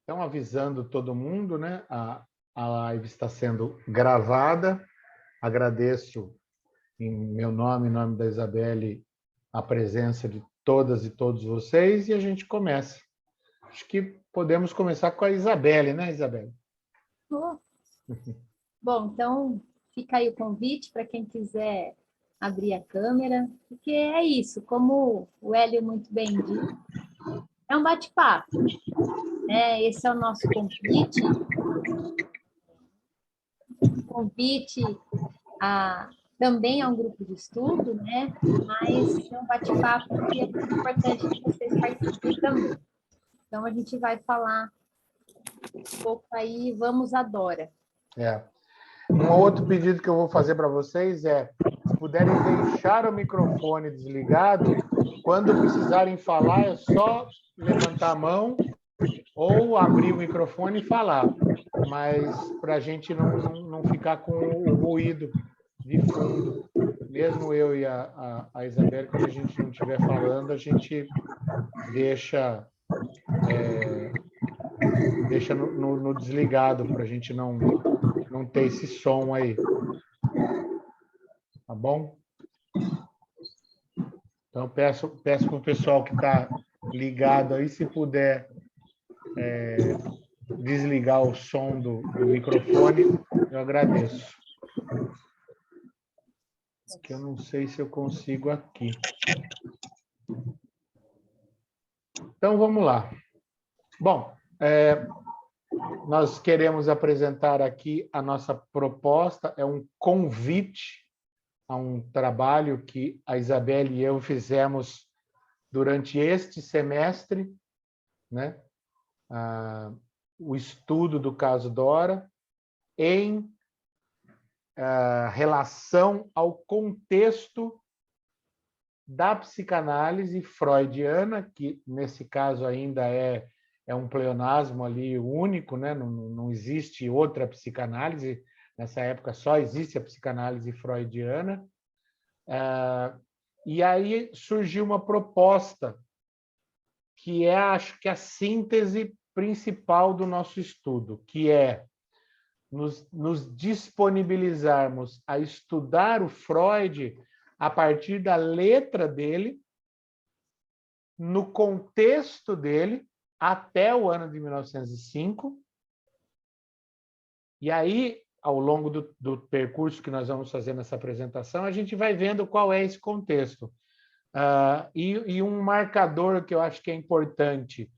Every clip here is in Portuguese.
Então, avisando todo mundo, né? A live está sendo gravada. Agradeço, em meu nome, em nome da Isabelle, a presença de todas e todos vocês e a gente começa. Acho que podemos começar com a Isabelle, né, Isabelle? Oh. Bom, então fica aí o convite para quem quiser abrir a câmera, porque é isso, como o Hélio muito bem disse, é um bate-papo, né? Esse é o nosso convite também a um grupo de estudo, né? Mas é um bate-papo que é muito importante que vocês participem também. Então, a gente vai falar um pouco aí, vamos à Dora. Um outro pedido que eu vou fazer para vocês é, se puderem deixar o microfone desligado, quando precisarem falar, é só levantar a mão ou abrir o microfone e falar. Mas para a gente não ficar com o ruído de fundo. Mesmo eu e a Isabel, quando a gente não estiver falando, a gente deixa no desligado para a gente não ter esse som aí. Tá bom? Então, peço para o pessoal que está ligado aí, se puder desligar o som do microfone, eu agradeço. Que eu não sei se eu consigo aqui. Então, vamos lá. Bom, nós queremos apresentar aqui a nossa proposta, é um convite a um trabalho que a Isabelle e eu fizemos durante este semestre, né? O estudo do caso Dora em relação ao contexto da psicanálise freudiana, que nesse caso ainda é um pleonasmo ali único, né? Não existe outra psicanálise, nessa época só existe a psicanálise freudiana. E aí surgiu uma proposta que é, acho que, a síntese principal do nosso estudo, que é nos disponibilizarmos a estudar o Freud a partir da letra dele, no contexto dele, até o ano de 1905. E aí, ao longo do percurso que nós vamos fazer nessa apresentação, a gente vai vendo qual é esse contexto. E um marcador que eu acho que é importante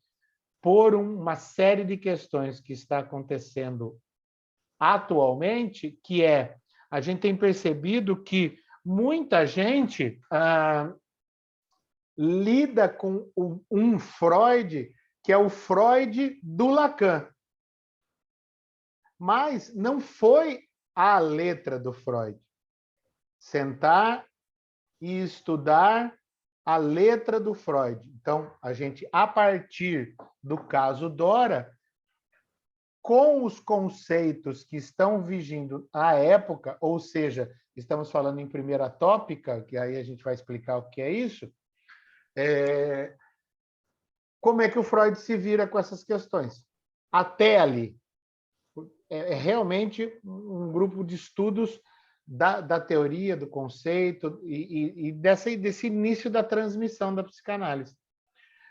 por uma série de questões que está acontecendo atualmente, que é, a gente tem percebido que muita gente lida com um Freud que é o Freud do Lacan. Mas não foi a letra do Freud. Sentar e estudar a letra do Freud. Então, a gente, a partir do caso Dora, com os conceitos que estão vigindo à época, ou seja, estamos falando em primeira tópica, que aí a gente vai explicar o que é isso, como é que o Freud se vira com essas questões. Até ali. É realmente um grupo de estudos da teoria, do conceito e desse início da transmissão da psicanálise.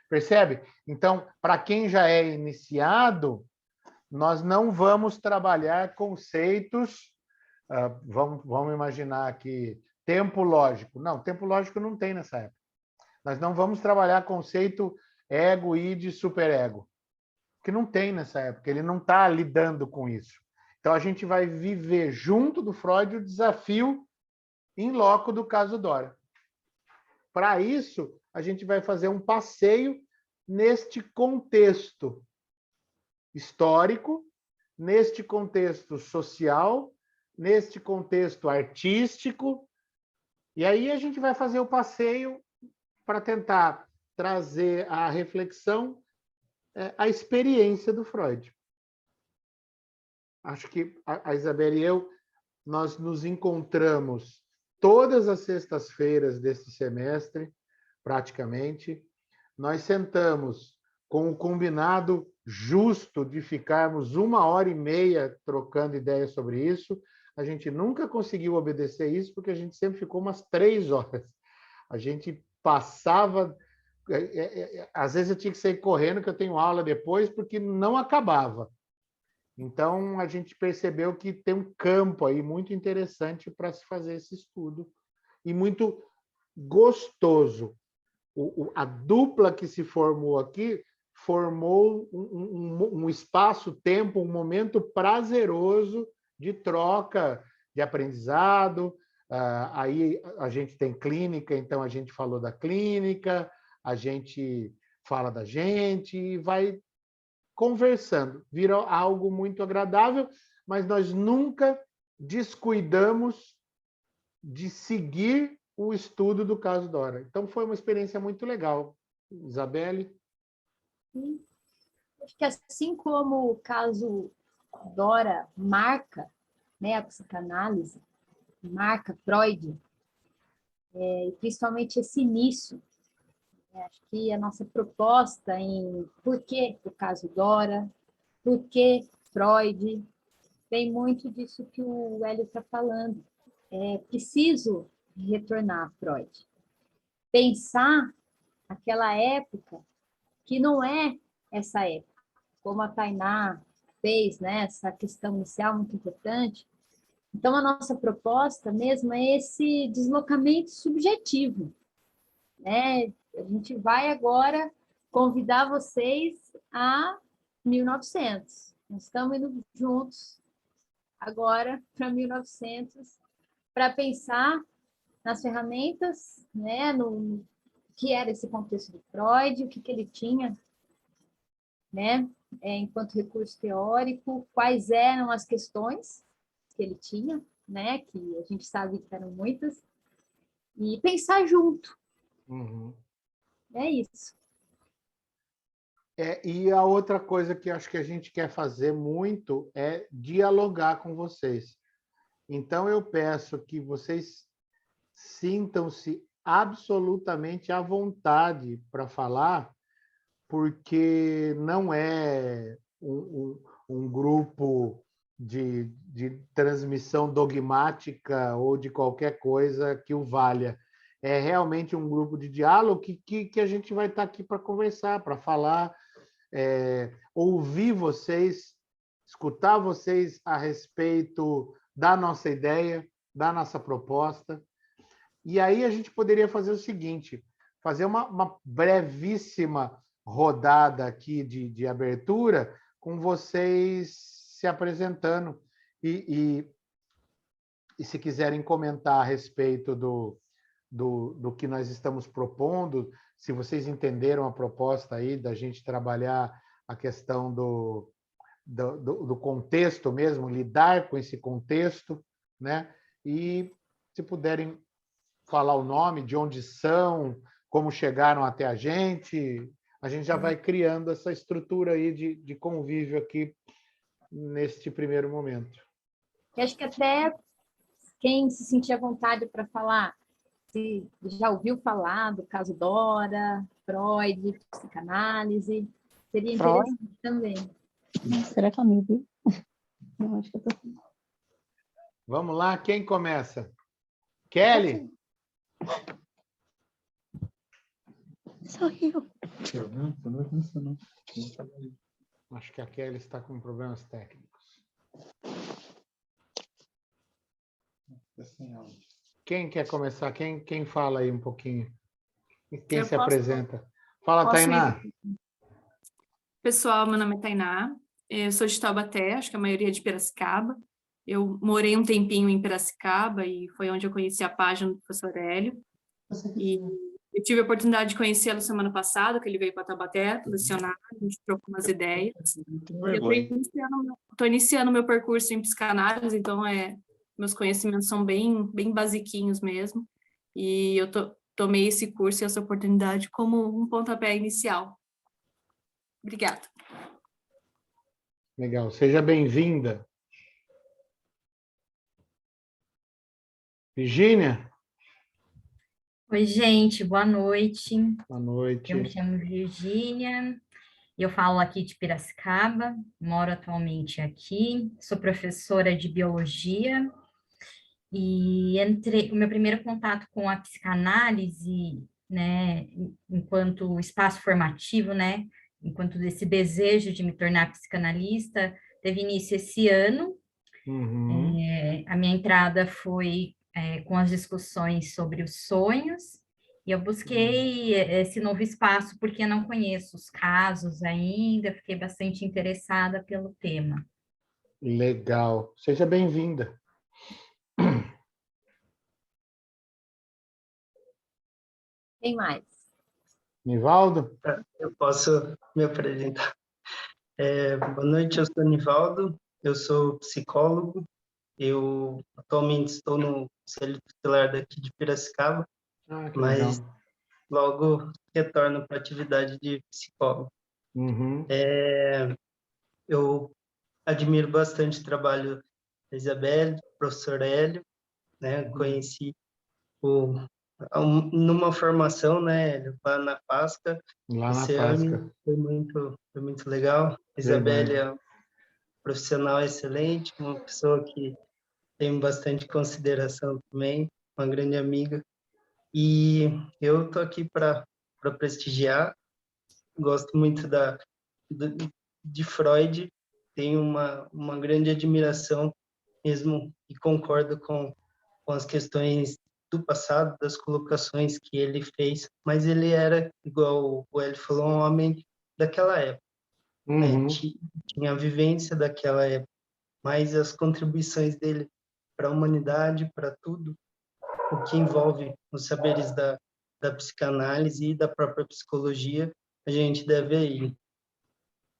Percebe? Então, para quem já é iniciado, nós não vamos trabalhar conceitos, vamos imaginar aqui, tempo lógico. Não, tempo lógico não tem nessa época. Nós não vamos trabalhar conceito ego, id, superego, que não tem nessa época, ele não está lidando com isso. Então, a gente vai viver junto do Freud o desafio em loco do caso Dora. Para isso, a gente vai fazer um passeio neste contexto histórico, neste contexto social, neste contexto artístico, e aí a gente vai fazer o passeio para tentar trazer à reflexão a experiência do Freud. Acho que a Isabelle e eu, nós nos encontramos todas as sextas-feiras deste semestre, praticamente. Nós sentamos com o combinado justo de ficarmos 1h30 trocando ideias sobre isso. A gente nunca conseguiu obedecer isso, porque a gente sempre ficou umas 3 horas. A gente passava... Às vezes eu tinha que sair correndo, que eu tenho aula depois, porque não acabava. Então, a gente percebeu que tem um campo aí muito interessante para se fazer esse estudo, e muito gostoso. A dupla que se formou aqui formou um espaço-tempo, um momento prazeroso de troca, de aprendizado. Aí a gente tem clínica, então a gente falou da clínica, a gente fala da gente e vai conversando. Vira algo muito agradável, mas nós nunca descuidamos de seguir o estudo do caso Dora. Então, foi uma experiência muito legal. Isabelle? Sim. Acho que assim como o caso Dora marca, né, a psicanálise, marca Freud, e principalmente esse início, né, acho que a nossa proposta em por que o caso Dora, por que Freud, tem muito disso que o Hélio está falando. É preciso retornar a Freud. Pensar aquela época que não é essa época, como a Tainá fez, né, essa questão inicial muito importante. Então, a nossa proposta mesmo é esse deslocamento subjetivo, né? A gente vai agora convidar vocês a 1900. Nós estamos indo juntos agora para 1900 para pensar nas ferramentas, né, no que era esse contexto de Freud, o que ele tinha, né, enquanto recurso teórico, quais eram as questões que ele tinha, né, que a gente sabe que eram muitas, e pensar junto. Uhum. É isso. E a outra coisa que acho que a gente quer fazer muito é dialogar com vocês. Então, eu peço que vocês sintam-se absolutamente à vontade para falar, porque não é um grupo de transmissão dogmática ou de qualquer coisa que o valha. É realmente um grupo de diálogo que a gente vai estar aqui para conversar, para falar, ouvir vocês, escutar vocês a respeito da nossa ideia, da nossa proposta. E aí a gente poderia fazer o seguinte, fazer uma brevíssima rodada aqui de abertura, com vocês se apresentando. E se quiserem comentar a respeito do que nós estamos propondo, se vocês entenderam a proposta aí da gente trabalhar a questão do contexto mesmo, lidar com esse contexto, né? E se puderem falar o nome, de onde são, como chegaram até a gente já vai criando essa estrutura aí de convívio aqui neste primeiro momento. Eu acho que até quem se sentir à vontade para falar, se já ouviu falar do caso Dora, Freud, psicanálise, seria interessante Freud? Também. Será que eu me vi? Eu acho que eu tô... Vamos lá, quem começa? Kelly? Sou eu. Acho que a Kelly está com problemas técnicos. Quem quer começar? Quem fala aí um pouquinho? Quem se apresenta? Fala, Tainá. Pessoal, meu nome é Tainá. Eu sou de Taubaté, acho que a maioria é de Piracicaba. Eu morei um tempinho em Piracicaba e foi onde eu conheci a página do professor Hélio. E eu tive a oportunidade de conhecê-lo semana passada, que ele veio para Taubaté lecionar, a gente trocou umas ideias. Eu estou iniciando meu percurso em psicanálise, então meus conhecimentos são bem basiquinhos mesmo. E eu tomei esse curso e essa oportunidade como um pontapé inicial. Obrigada. Legal, seja bem-vinda. Virgínia? Oi, gente, boa noite. Boa noite. Eu me chamo Virgínia, Eu falo aqui de Piracicaba, moro atualmente aqui, sou professora de biologia e o meu primeiro contato com a psicanálise, né, enquanto espaço formativo, né, enquanto esse desejo de me tornar psicanalista, teve início esse ano. Uhum. A minha entrada foi com as discussões sobre os sonhos, e eu busquei esse novo espaço porque eu não conheço os casos ainda, fiquei bastante interessada pelo tema. Legal. Seja bem-vinda. Quem mais? Nivaldo? Eu posso me apresentar. Boa noite, eu sou Nivaldo, eu sou psicólogo, eu atualmente estou no Conselho Tutelar daqui de Piracicaba, Ah, que mas legal. logo retorno para a atividade de psicólogo. Uhum. Eu admiro bastante o trabalho da Isabelle, do professor Hélio, né? Conheci numa formação, né, Hélio, lá na FASCA, Lá na esse Fasca. ano, foi muito legal. A Isabelle Verdade. é um profissional excelente, uma pessoa que tenho bastante consideração também, uma grande amiga. E eu tô aqui para prestigiar. Gosto muito de Freud, tenho uma grande admiração mesmo e concordo com as questões do passado, das colocações que ele fez, mas ele era, igual o Hélio falou, um homem daquela época, né? Uhum. Tinha a vivência daquela época, mas as contribuições dele para a humanidade, para tudo o que envolve os saberes da psicanálise e da própria psicologia, a gente deve ir.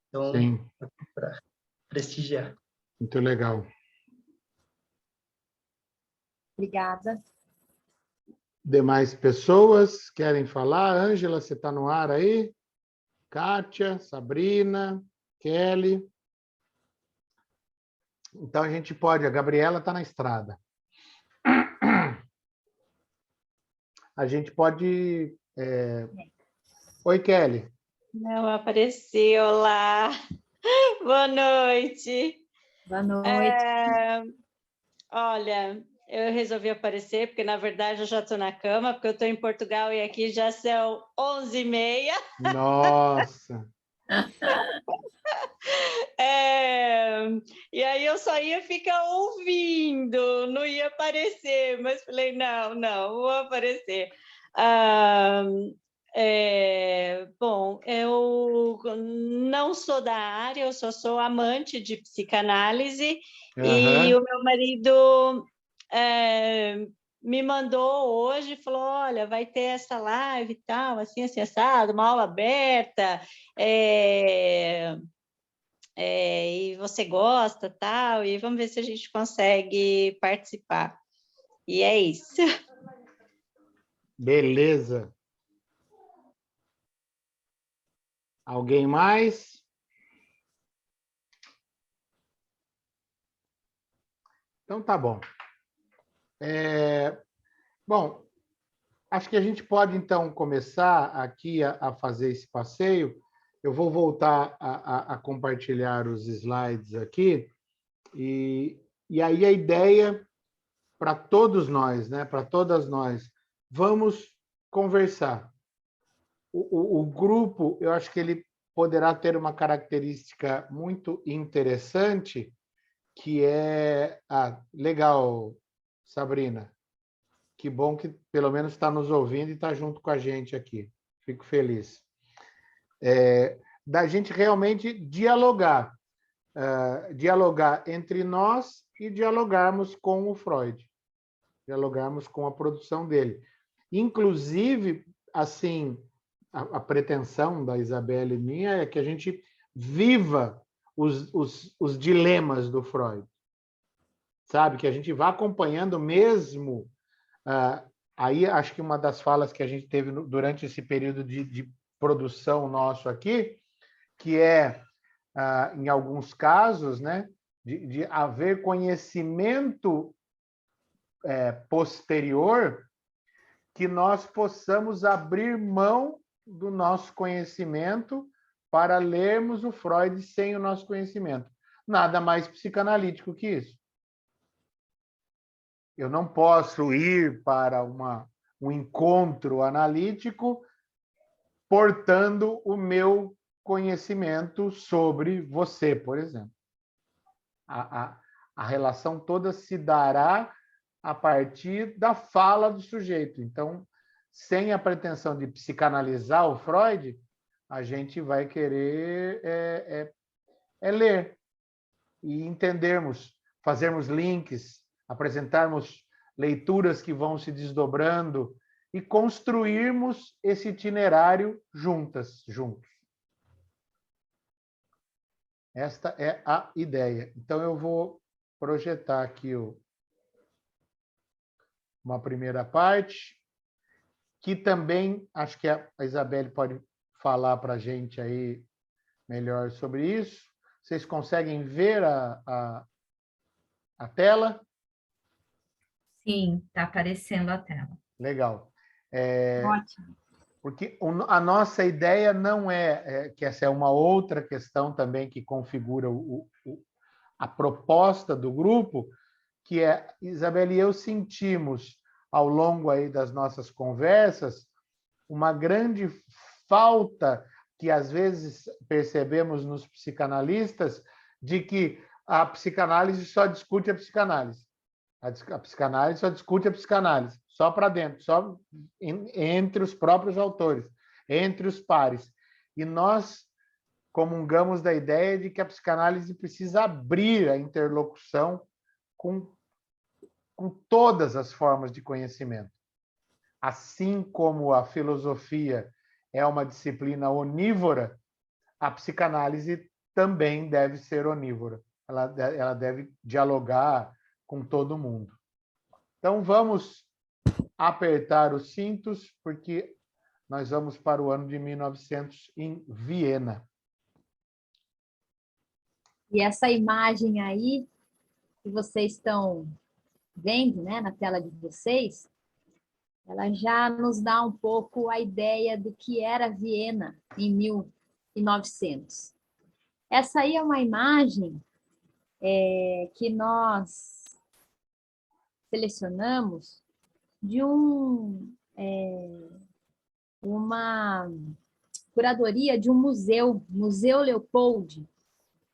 Então, Sim, para prestigiar. muito legal. Obrigada. Demais pessoas querem falar? Ângela, você está no ar aí? Kátia, Sabrina, Kelly. Então a gente pode, a Gabriela está na estrada. A gente pode. Oi, Kelly. Não apareceu lá. Boa noite. Boa noite. Olha, eu resolvi aparecer porque, na verdade, eu já estou na cama, porque eu estou em Portugal e aqui já são 11h30. Nossa! E aí eu só ia ficar ouvindo, não ia aparecer, mas falei, não, vou aparecer. Bom, eu não sou da área, eu só sou amante de psicanálise, e Uhum. o meu marido me mandou hoje, falou, olha, vai ter essa live e tal, assim, assado, uma aula aberta, e você gosta, tal, e vamos ver se a gente consegue participar. E é isso. Beleza. Alguém mais? Então tá bom. Bom, acho que a gente pode então começar aqui a fazer esse passeio. Eu vou voltar a compartilhar os slides aqui e aí a ideia para todos nós, né? Para todas nós, vamos conversar. O grupo, eu acho que ele poderá ter uma característica muito interessante, que é... legal, Sabrina. Que bom que pelo menos está nos ouvindo e está junto com a gente aqui. Fico feliz. Da gente realmente dialogar. Dialogar entre nós e dialogarmos com o Freud. Dialogarmos com a produção dele. Inclusive, assim, a pretensão da Isabelle e minha é que a gente viva os dilemas do Freud. Sabe? Que a gente vá acompanhando mesmo. Aí, acho que uma das falas que a gente teve durante esse período de produção nosso aqui, que é, em alguns casos, né, de haver conhecimento posterior, que nós possamos abrir mão do nosso conhecimento para lermos o Freud sem o nosso conhecimento. Nada mais psicanalítico que isso. Eu não posso ir para um encontro analítico portando o meu conhecimento sobre você, por exemplo. A relação toda se dará a partir da fala do sujeito. Então, sem a pretensão de psicanalizar o Freud, a gente vai querer ler e entendermos, fazermos links, apresentarmos leituras que vão se desdobrando e construirmos esse itinerário juntos. Esta é a ideia. Então, eu vou projetar aqui uma primeira parte, que também, acho que a Isabelle pode falar para a gente aí melhor sobre isso. Vocês conseguem ver a tela? Sim, está aparecendo a tela. Legal. Ótimo. Porque a nossa ideia não que essa é uma outra questão também que configura a proposta do grupo, que é, Isabelle e eu sentimos, ao longo aí das nossas conversas, uma grande falta que, às vezes, percebemos nos psicanalistas, de que a psicanálise só discute a psicanálise. A psicanálise só discute a psicanálise, só para dentro, só entre os próprios autores, entre os pares. E nós comungamos da ideia de que a psicanálise precisa abrir a interlocução com todas as formas de conhecimento. Assim como a filosofia é uma disciplina onívora, a psicanálise também deve ser onívora. Ela deve dialogar com todo mundo. Então, vamos apertar os cintos, porque nós vamos para o ano de 1900 em Viena. E essa imagem aí que vocês estão vendo, né, na tela de vocês, ela já nos dá um pouco a ideia do que era Viena em 1900. Essa aí é uma imagem que nós selecionamos de uma curadoria de um museu, Museu Leopold,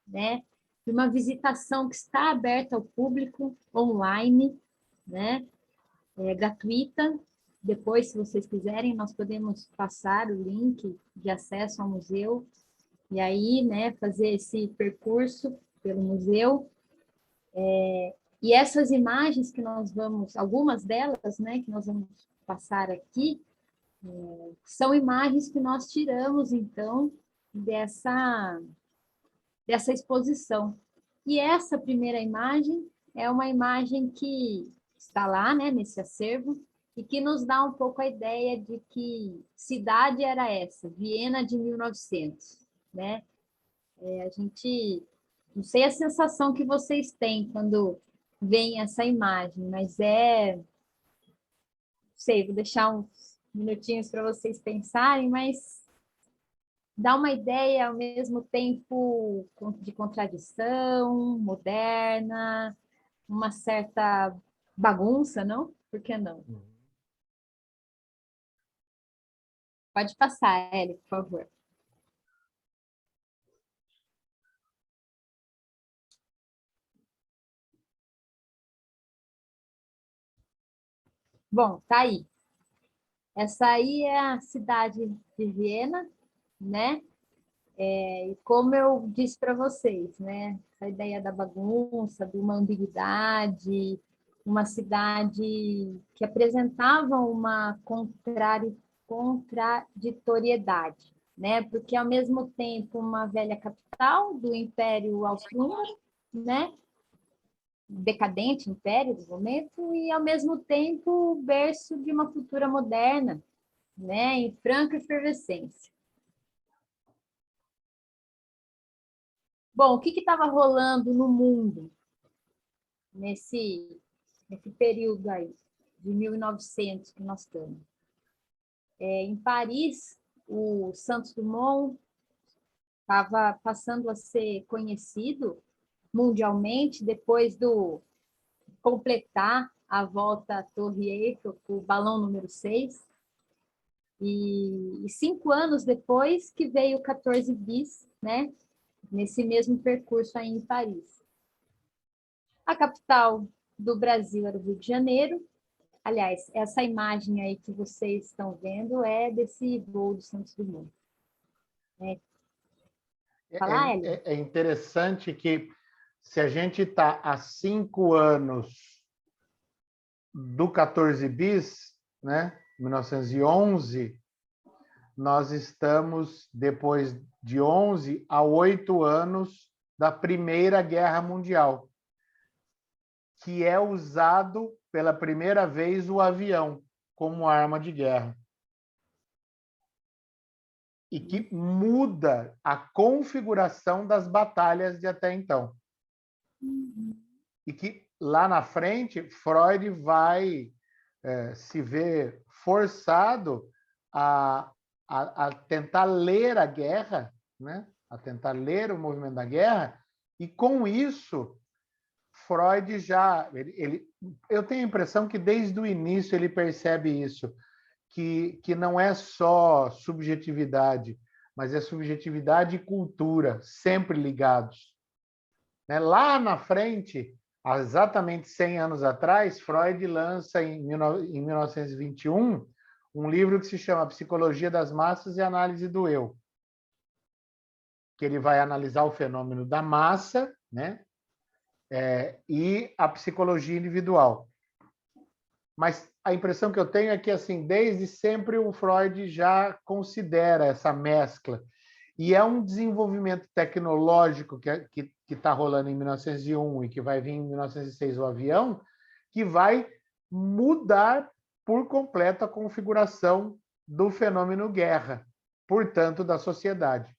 né? De uma visitação que está aberta ao público online, né? Gratuita. Depois, se vocês quiserem, nós podemos passar o link de acesso ao museu e aí, né, fazer esse percurso pelo museu. E essas imagens que nós vamos, algumas delas, né, que nós vamos passar aqui, são imagens que nós tiramos, então, dessa exposição. E essa primeira imagem é uma imagem que está lá, né, nesse acervo, e que nos dá um pouco a ideia de que cidade era essa, Viena de 1900, né? A gente, não sei a sensação que vocês têm quando veem essa imagem, mas não sei, vou deixar uns minutinhos para vocês pensarem, mas dá uma ideia ao mesmo tempo de contradição, moderna, uma certa bagunça, não? Por que não? Pode passar, Eli, por favor. Bom, tá aí. Essa aí é a cidade de Viena, né? E como eu disse para vocês, né? Essa ideia da bagunça, de uma ambiguidade, uma cidade que apresentava uma contraditoriedade, né? Porque ao mesmo tempo uma velha capital do Império Austro-Húngaro, né? Decadente império do momento e ao mesmo tempo berço de uma cultura moderna, né? Em franca efervescência. Bom, o que estava rolando no mundo nesse período aí, de 1900 que nós estamos? Em Paris, o Santos Dumont estava passando a ser conhecido mundialmente depois do completar a volta à Torre Eiffel, o balão número 6. E 5 anos depois que veio o 14 bis, né? Nesse mesmo percurso aí em Paris. A capital do Brasil era o Rio de Janeiro. Aliás, essa imagem aí que vocês estão vendo é desse voo do Santos Dumont. Fala, Hélio. É interessante que, se a gente está há 5 anos do 14 bis, né, 1911, nós estamos, depois de 11 a 8 anos da Primeira Guerra Mundial, que é usado pela primeira vez o avião como arma de guerra. E que muda a configuração das batalhas de até então. E que, lá na frente, Freud vai se ver forçado a tentar ler a guerra, né? A tentar ler o movimento da guerra, e, com isso, Freud já... eu tenho a impressão que, desde o início, ele percebe isso, que não é só subjetividade, mas é subjetividade e cultura, sempre ligados. Né? Lá na frente, há exatamente 100 anos atrás, Freud lança, em 1921, um livro que se chama Psicologia das Massas e Análise do Eu, que ele vai analisar o fenômeno da massa, né? E a psicologia individual. Mas a impressão que eu tenho é que, assim, desde sempre o Freud já considera essa mescla. E é um desenvolvimento tecnológico que está rolando em 1901 e que vai vir em 1906 o avião, que vai mudar por completo a configuração do fenômeno guerra, portanto, da sociedade.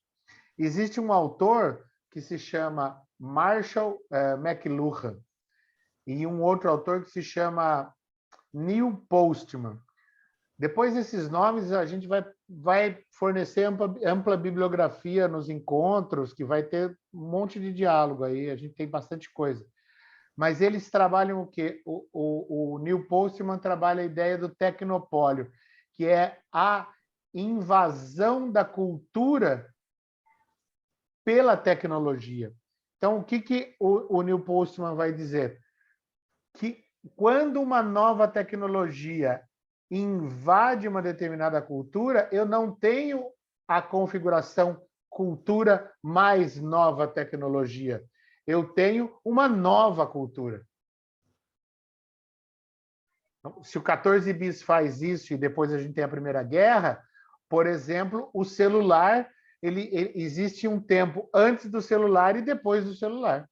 Existe um autor que se chama Marshall McLuhan e um outro autor que se chama Neil Postman. Depois desses nomes, a gente vai fornecer ampla bibliografia nos encontros, que vai ter um monte de diálogo aí, a gente tem bastante coisa. Mas eles trabalham o quê? O Neil Postman trabalha a ideia do tecnopólio, que é a invasão da cultura pela tecnologia. Então, o que o Neil Postman vai dizer? Que quando uma nova tecnologia invade uma determinada cultura, eu não tenho a configuração cultura mais nova tecnologia. Eu tenho uma nova cultura. Se o 14 bis faz isso e depois a gente tem a Primeira Guerra, por exemplo, o celular, existe um tempo antes do celular e depois do celular.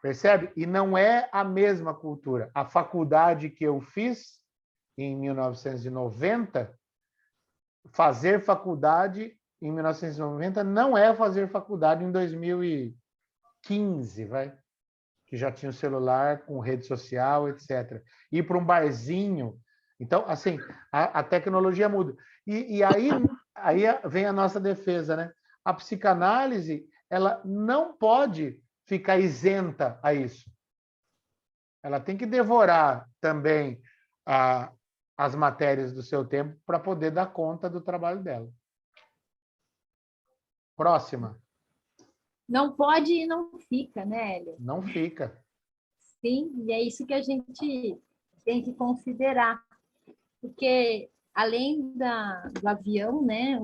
Percebe? E não é a mesma cultura. A faculdade que eu fiz em 1990, fazer faculdade em 1990 não é fazer faculdade em 2015, vai? Que já tinha o celular com rede social, etc. Ir para um barzinho. Então, assim, a tecnologia muda. E aí vem a nossa defesa, né? A psicanálise, ela não pode ficar isenta a isso. Ela tem que devorar também as matérias do seu tempo para poder dar conta do trabalho dela. Próxima. Não pode e não fica, né, Hélio? Não fica. Sim, e é isso que a gente tem que considerar. Porque, além do avião, né,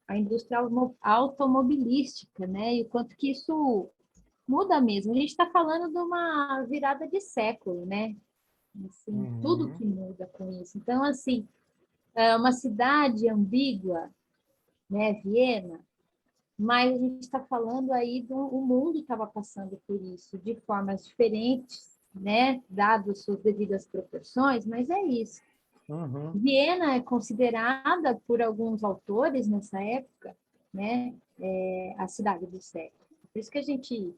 a indústria automobilística, né, e o quanto que isso muda mesmo. A gente está falando de uma virada de século, né? Assim, tudo que muda com isso. Então, assim, é uma cidade ambígua, né, Viena, mas a gente está falando aí o mundo estava passando por isso de formas diferentes, né, dado suas devidas proporções, mas é isso. Viena é considerada por alguns autores nessa época, né, a cidade do século. Por isso que a gente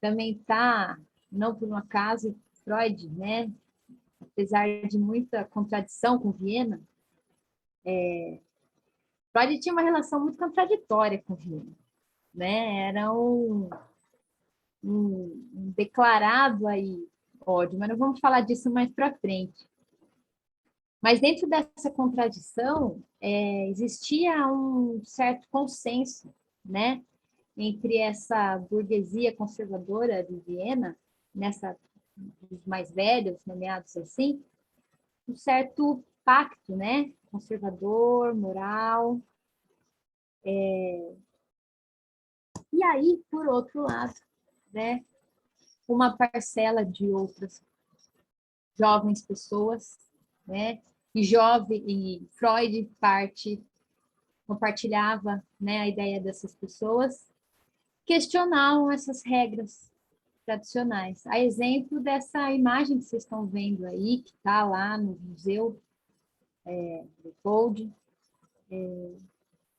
também está, não por um acaso, Freud, né, apesar de muita contradição com Viena, Freud tinha uma relação muito contraditória com Viena, né? Era um declarado aí ódio, mas não vamos falar disso mais para frente. Mas dentro dessa contradição, existia um certo consenso, né, entre essa burguesia conservadora de Viena, dos mais velhos, nomeados assim, um certo pacto, né, conservador, moral. E aí, por outro lado, né, uma parcela de outras jovens pessoas, né, e Freud compartilhava, né, a ideia dessas pessoas, questionavam essas regras tradicionais. A exemplo dessa imagem que vocês estão vendo aí, que está lá no Museu Leopold.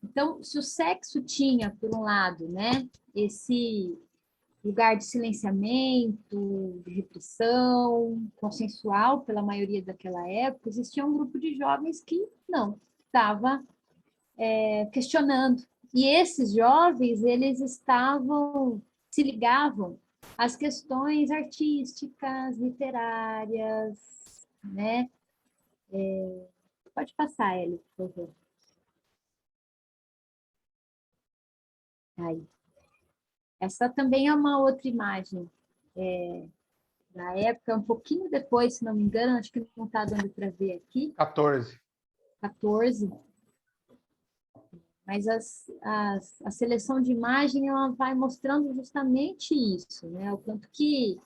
Então, se o sexo tinha, por um lado, né, esse lugar de silenciamento, de repressão, consensual pela maioria daquela época, existia um grupo de jovens que não, estava questionando. E esses jovens, eles se ligavam às questões artísticas, literárias, né? Pode passar, Hélio, por favor. Aí. Essa também é uma outra imagem da época, um pouquinho depois, se não me engano, acho que não está dando para ver aqui. 14. Mas a seleção de imagem ela vai mostrando justamente isso, né? O quanto que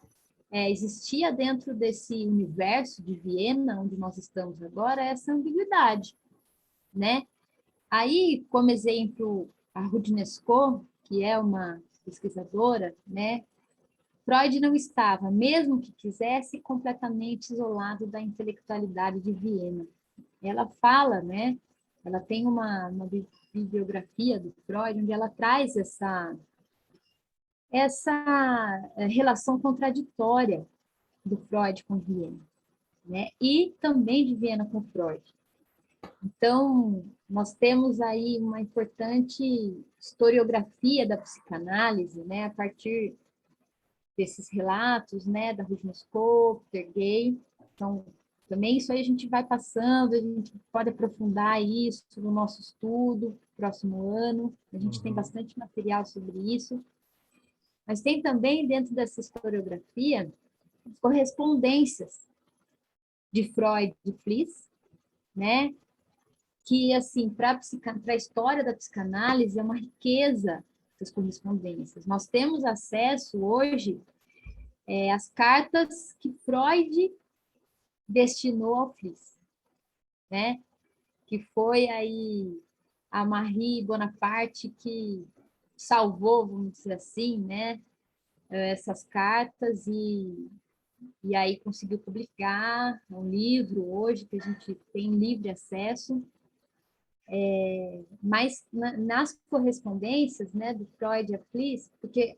existia dentro desse universo de Viena, onde nós estamos agora, essa ambiguidade, né? Aí, como exemplo, a Rudnesco, que é uma pesquisadora, né? Freud não estava, mesmo que quisesse, completamente isolado da intelectualidade de Viena. Ela fala, né? Ela tem uma bibliografia do Freud, onde ela traz essa relação contraditória do Freud com Viena, né? E também de Viena com Freud. Então, nós temos aí uma importante historiografia da psicanálise, né? A partir desses relatos, né? Da Rudnesco, Sergei. Então, também isso aí a gente vai passando, a gente pode aprofundar isso no nosso estudo, próximo ano. A gente tem bastante material sobre isso. Mas tem também, dentro dessa historiografia, as correspondências de Freud e Fliess, né? Que, assim, para a história da psicanálise, é uma riqueza essas correspondências. Nós temos acesso hoje às cartas que Freud destinou ao Fliess, né? Que foi aí a Marie Bonaparte que salvou, vamos dizer assim, né? Essas cartas e aí conseguiu publicar um livro hoje que a gente tem livre acesso. Mas nas correspondências, né, do Freud a Fliess, porque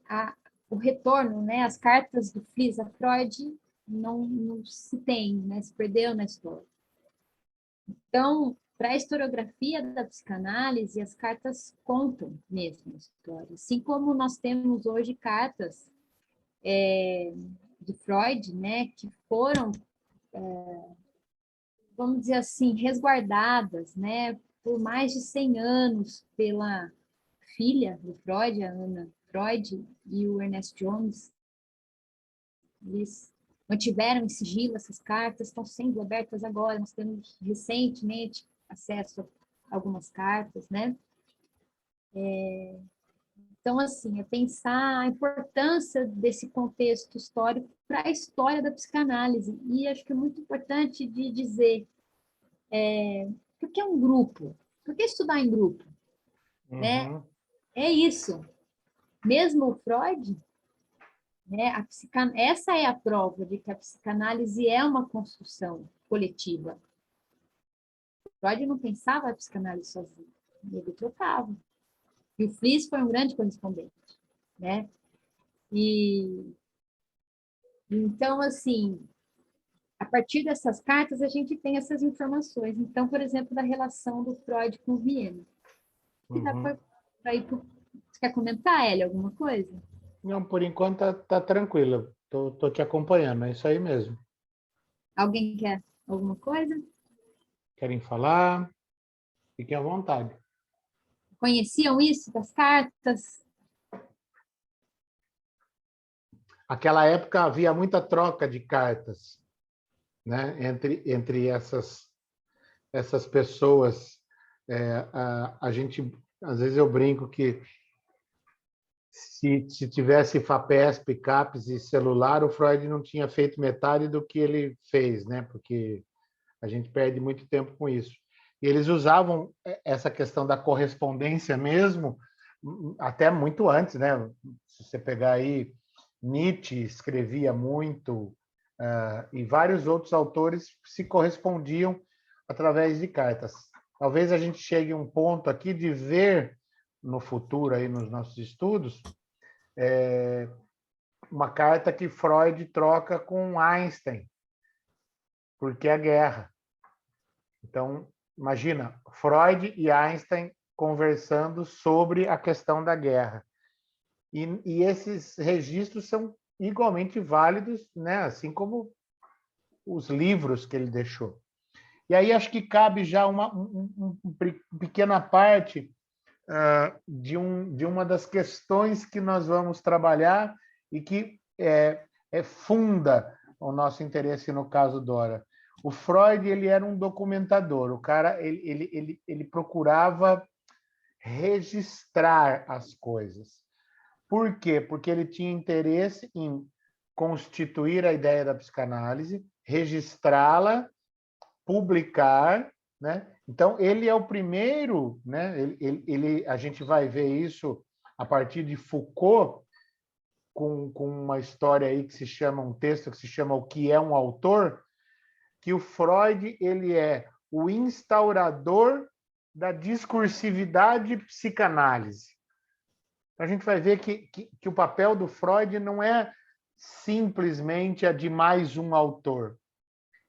o retorno, né, as cartas do Fliess a Freud não se tem, né, se perdeu na história. Então, para a historiografia da psicanálise, as cartas contam mesmo a história. Assim como nós temos hoje cartas de Freud, né, que foram, vamos dizer assim, resguardadas, né, por mais de 100 anos pela filha do Freud, a Anna Freud, e o Ernest Jones. Eles mantiveram em sigilo essas cartas, estão sendo abertas agora, nós temos recentemente acesso a algumas cartas, né? Então, assim, é pensar a importância desse contexto histórico para a história da psicanálise. E acho que é muito importante de dizer, por que um grupo? Por que estudar em grupo? Né? É isso. Mesmo o Freud, né, essa é a prova de que a psicanálise é uma construção coletiva. Freud não pensava a psicanálise sozinho, ele trocava. E o Fliess foi um grande correspondente, né? E então, assim, a partir dessas cartas a gente tem essas informações. Então, por exemplo, da relação do Freud com Viena. que dá Uhum. para ir pro... Você quer comentar, Hélio, alguma coisa? Não, por enquanto tá tranquilo. Tô te acompanhando, é isso aí mesmo. Alguém quer alguma coisa? Querem falar? Fiquem à vontade. Conheciam isso das cartas? Aquela época havia muita troca de cartas, né, entre essas pessoas. A gente, às vezes eu brinco que se tivesse FAPESP, CAPES e celular, o Freud não tinha feito metade do que ele fez, né? Porque a gente perde muito tempo com isso. E eles usavam essa questão da correspondência mesmo, até muito antes, né? Se você pegar aí, Nietzsche escrevia muito, e vários outros autores se correspondiam através de cartas. Talvez a gente chegue a um ponto aqui de ver no futuro, aí nos nossos estudos, uma carta que Freud troca com Einstein, porque é a guerra. Então, imagina, Freud e Einstein conversando sobre a questão da guerra. E esses registros são igualmente válidos, né? Assim como os livros que ele deixou. E aí acho que cabe já uma pequena parte de uma das questões que nós vamos trabalhar e que funda o nosso interesse no caso Dora. O Freud ele era um documentador, o cara ele procurava registrar as coisas. Por quê? Porque ele tinha interesse em constituir a ideia da psicanálise, registrá-la, publicar, né? Então ele é o primeiro, né? A gente vai ver isso a partir de Foucault com uma história aí que se chama um texto que se chama O que é um autor, que o Freud ele é o instaurador da discursividade psicanálise. A gente vai ver que o papel do Freud não é simplesmente a de mais um autor.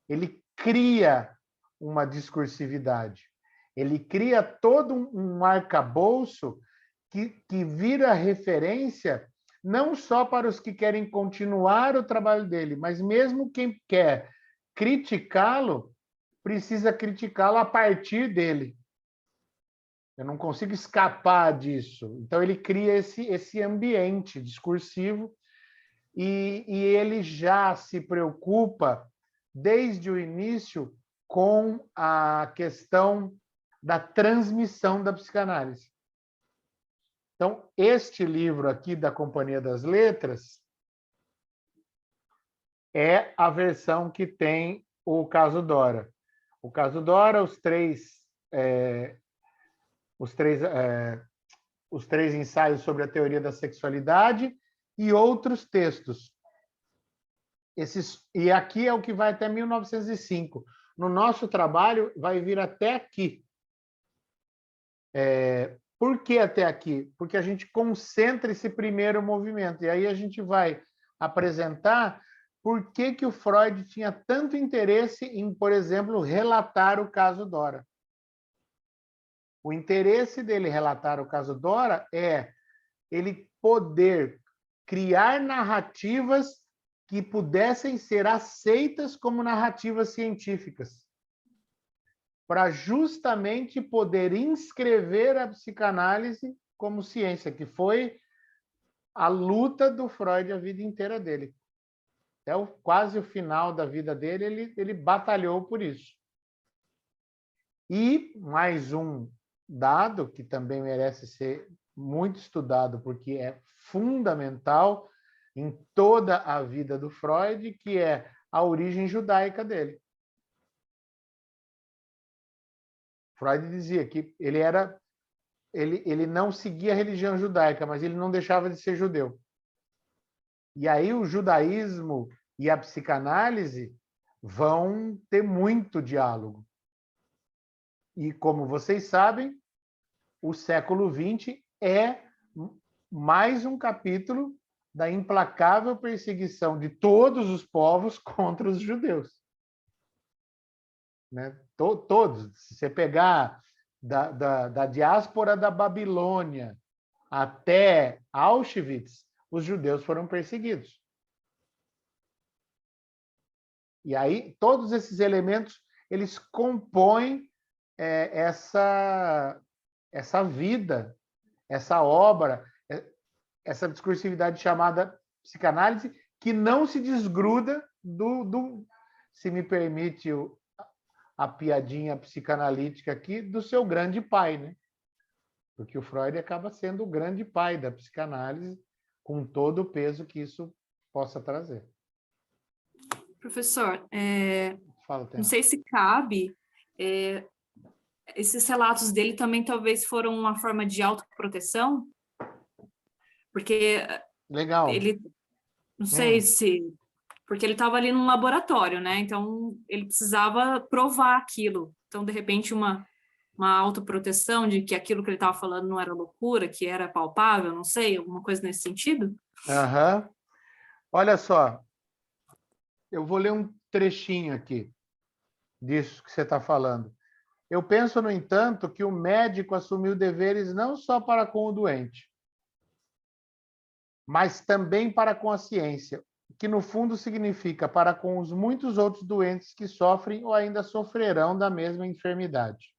Ele cria uma discursividade. Ele cria todo um arcabouço que vira referência não só para os que querem continuar o trabalho dele, mas mesmo quem quer criticá-lo, precisa criticá-lo a partir dele. Eu não consigo escapar disso. Então, ele cria esse ambiente discursivo e ele já se preocupa, desde o início, com a questão da transmissão da psicanálise. Então, este livro aqui da Companhia das Letras é a versão que tem o caso Dora. O caso Dora, os três ensaios sobre a teoria da sexualidade e outros textos. E aqui é o que vai até 1905. No nosso trabalho, vai vir até aqui. Por que até aqui? Porque a gente concentra esse primeiro movimento. E aí a gente vai apresentar por que o Freud tinha tanto interesse em, por exemplo, relatar o caso Dora. O interesse dele relatar o caso Dora é ele poder criar narrativas que pudessem ser aceitas como narrativas científicas, para justamente poder inscrever a psicanálise como ciência, que foi a luta do Freud a vida inteira dele. Até quase o final da vida dele, ele batalhou por isso. E mais um dado que também merece ser muito estudado, porque é fundamental em toda a vida do Freud, que é a origem judaica dele. Freud dizia que ele não seguia a religião judaica, mas ele não deixava de ser judeu. E aí o judaísmo e a psicanálise vão ter muito diálogo. E, como vocês sabem, o século XX é mais um capítulo da implacável perseguição de todos os povos contra os judeus. Né? Todos. Se você pegar da diáspora da Babilônia até Auschwitz, os judeus foram perseguidos. E aí, todos esses elementos, eles compõem essa vida, essa obra, essa discursividade chamada psicanálise, que não se desgruda se me permite a piadinha psicanalítica aqui, do seu grande pai, né? Porque o Freud acaba sendo o grande pai da psicanálise, com todo o peso que isso possa trazer. Professor, Fala, não sei se cabe, esses relatos dele também talvez foram uma forma de autoproteção, porque legal. ele, não sei se, porque ele estava ali num laboratório, né? Então ele precisava provar aquilo. Então, de repente, uma autoproteção de que aquilo que ele estava falando não era loucura, que era palpável, não sei, alguma coisa nesse sentido? Uhum. Olha só, eu vou ler um trechinho aqui disso que você está falando. Eu penso, no entanto, que o médico assumiu deveres não só para com o doente, mas também para com a ciência, que no fundo significa para com os muitos outros doentes que sofrem ou ainda sofrerão da mesma enfermidade.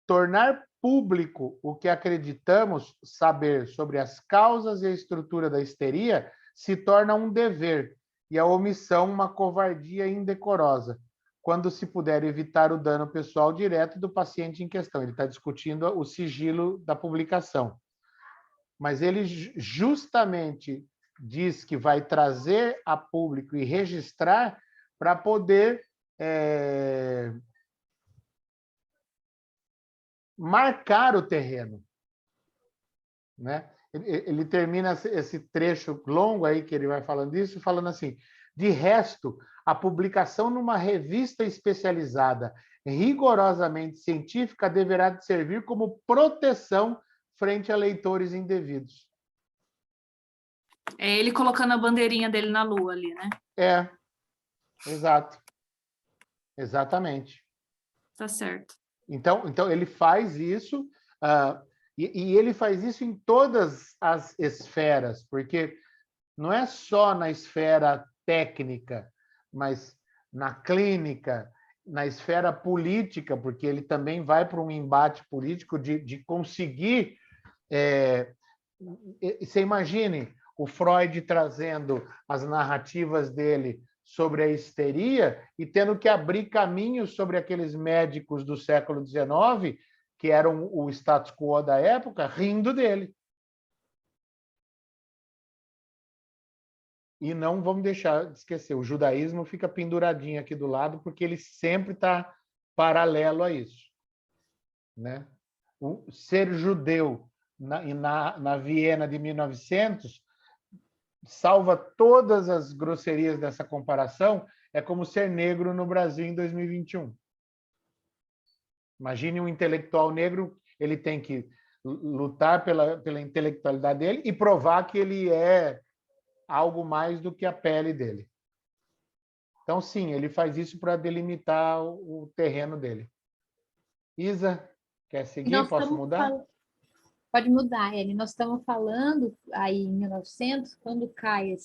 Tornar público o que acreditamos saber sobre as causas e a estrutura da histeria se torna um dever, e a omissão uma covardia indecorosa, quando se puder evitar o dano pessoal direto do paciente em questão. Ele está discutindo o sigilo da publicação. Mas ele justamente diz que vai trazer a público e registrar para poder marcar o terreno, né? Ele termina esse trecho longo aí que ele vai falando isso, falando assim: de resto, a publicação numa revista especializada, rigorosamente científica, deverá servir como proteção frente a leitores indevidos. É ele colocando a bandeirinha dele na lua ali, né? Exato. Exatamente. Tá certo. Então ele faz isso, e ele faz isso em todas as esferas, porque não é só na esfera técnica, mas na clínica, na esfera política, porque ele também vai para um embate político de conseguir... Você imagine o Freud trazendo as narrativas dele sobre a histeria e tendo que abrir caminhos sobre aqueles médicos do século XIX, que eram o status quo da época, rindo dele. E não vamos deixar de esquecer, o judaísmo fica penduradinho aqui do lado, porque ele sempre está paralelo a isso, né? O ser judeu na Viena de 1900, salva todas as grosserias dessa comparação, é como ser negro no Brasil em 2021. Imagine um intelectual negro, ele tem que lutar pela intelectualidade dele e provar que ele é algo mais do que a pele dele. Então, sim, ele faz isso para delimitar o terreno dele. Isa, quer seguir? Posso mudar? Pode mudar, Eli. Nós estamos falando aí em 1900, quando cai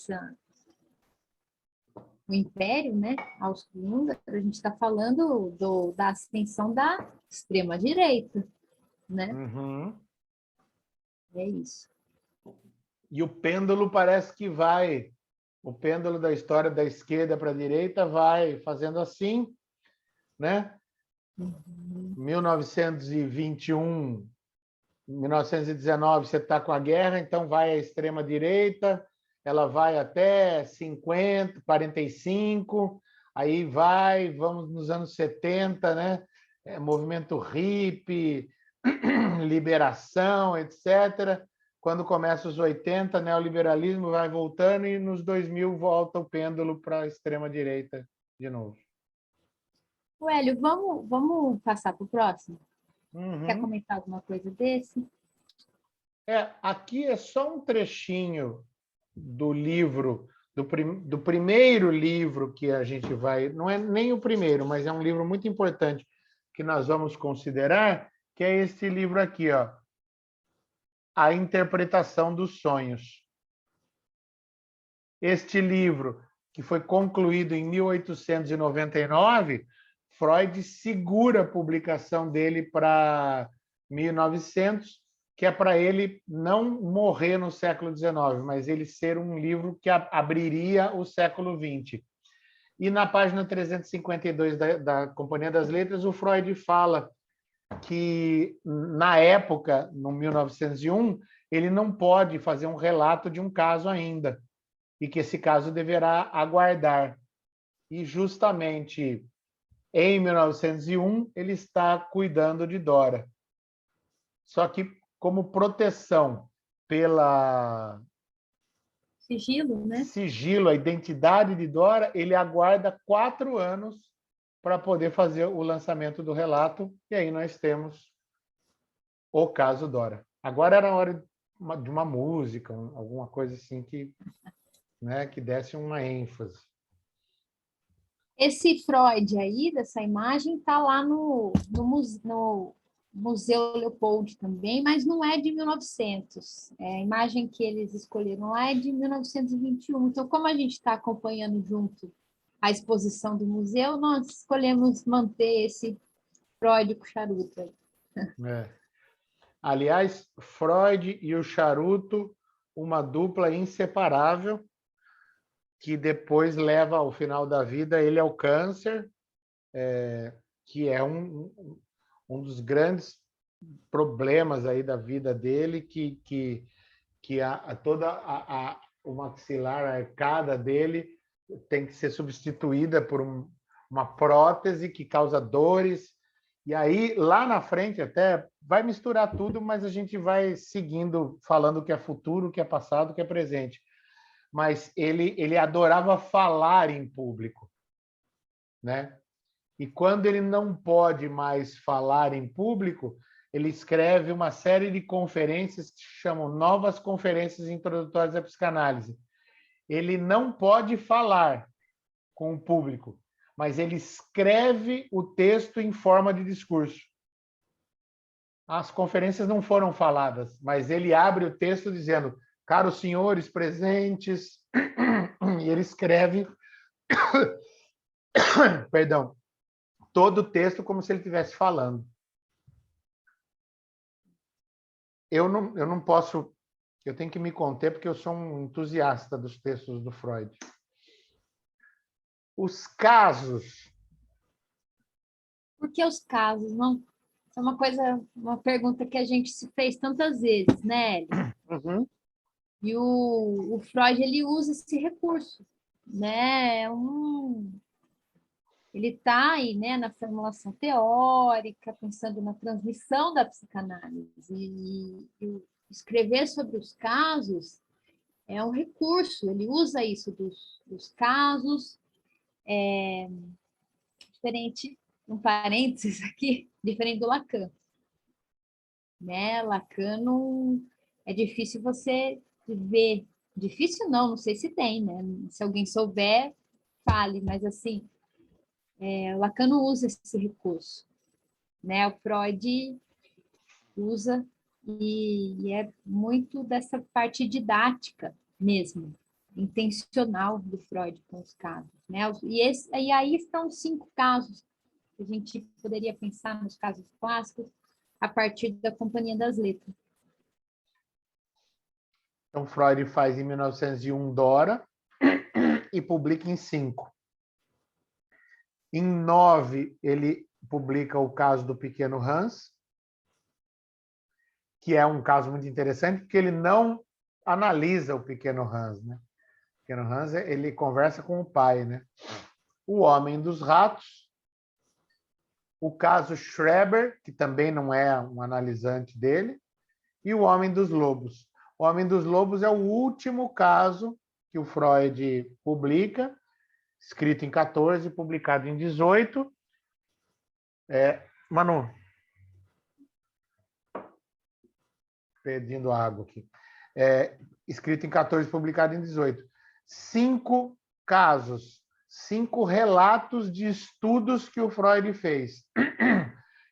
o Império, né, austro-húngaro, a gente está falando da ascensão da extrema-direita, né? Uhum. É isso. E o pêndulo parece que vai, o pêndulo da história da esquerda para a direita vai fazendo assim, né? 1921, 1919 você está com a guerra, então vai à extrema-direita, ela vai até 50, 45, aí vamos nos anos 70, né? Movimento hippie, liberação, etc. Quando começa os 80, neoliberalismo vai voltando e nos 2000 volta o pêndulo para a extrema-direita de novo. Hélio, vamos passar para o próximo? Uhum. Quer comentar alguma coisa desse? Aqui é só um trechinho do livro, do primeiro livro que a gente vai... Não é nem o primeiro, mas é um livro muito importante que nós vamos considerar, que é esse livro aqui, ó, A Interpretação dos Sonhos. Este livro, que foi concluído em 1899, Freud segura a publicação dele para 1900, que é para ele não morrer no século XIX, mas ele ser um livro que abriria o século XX. E na página 352 da Companhia das Letras, o Freud fala que, na época, no 1901, ele não pode fazer um relato de um caso ainda, e que esse caso deverá aguardar. E, justamente, em 1901, ele está cuidando de Dora. Só que, como proteção pela Sigilo, né? sigilo, a identidade de Dora, ele aguarda 4 anos para poder fazer o lançamento do relato, e aí nós temos o caso Dora. Agora era a hora de uma música, alguma coisa assim que, né, que desse uma ênfase. Esse Freud aí, dessa imagem, está lá no Museu Leopold também, mas não é de 1900. A imagem que eles escolheram lá é de 1921. Então, como a gente está acompanhando junto a exposição do museu, nós escolhemos manter esse Freud com charuto aí. É. Aliás, Freud e o charuto, uma dupla inseparável, que depois leva ao final da vida ele ao câncer, que é um dos grandes problemas aí da vida dele, que toda o maxilar, a arcada dele tem que ser substituída por uma prótese que causa dores. E aí, lá na frente, até vai misturar tudo, mas a gente vai seguindo, falando o que é futuro, o que é passado, o que é presente. Mas ele adorava falar em público, né? E quando ele não pode mais falar em público, ele escreve uma série de conferências que se chamam Novas Conferências Introdutórias à Psicanálise. Ele não pode falar com o público, mas ele escreve o texto em forma de discurso. As conferências não foram faladas, mas ele abre o texto dizendo: caros senhores presentes, e ele escreve perdão, todo o texto como se ele estivesse falando. Eu não posso, eu tenho que me conter porque eu sou um entusiasta dos textos do Freud. Os casos. Por que os casos? Não, é uma pergunta que a gente se fez tantas vezes, né, Hélio? Uhum. E o Freud, ele usa esse recurso, né? Ele está aí, né, na formulação teórica, pensando na transmissão da psicanálise. E escrever sobre os casos é um recurso, ele usa isso dos casos, diferente, um parênteses aqui, diferente do Lacan. Né? Lacan não, é difícil você ver, difícil não sei se tem, né? Se alguém souber, fale, mas assim, Lacan não usa esse recurso, né? O Freud usa e é muito dessa parte didática mesmo, intencional do Freud com os casos, né? E aí estão 5 casos que a gente poderia pensar nos casos clássicos a partir da Companhia das Letras. Então, Freud faz em 1901 Dora e publica em 5. Em 9, ele publica o caso do pequeno Hans, que é um caso muito interessante, porque ele não analisa o pequeno Hans, né? O pequeno Hans, ele conversa com o pai, né? O Homem dos Ratos, o caso Schreber, que também não é um analisante dele, e o Homem dos Lobos. O Homem dos Lobos é o último caso que o Freud publica, escrito em 14, publicado em 18. Manu, pedindo água aqui. Escrito em 14, publicado em 18. 5 casos, 5 relatos de estudos que o Freud fez.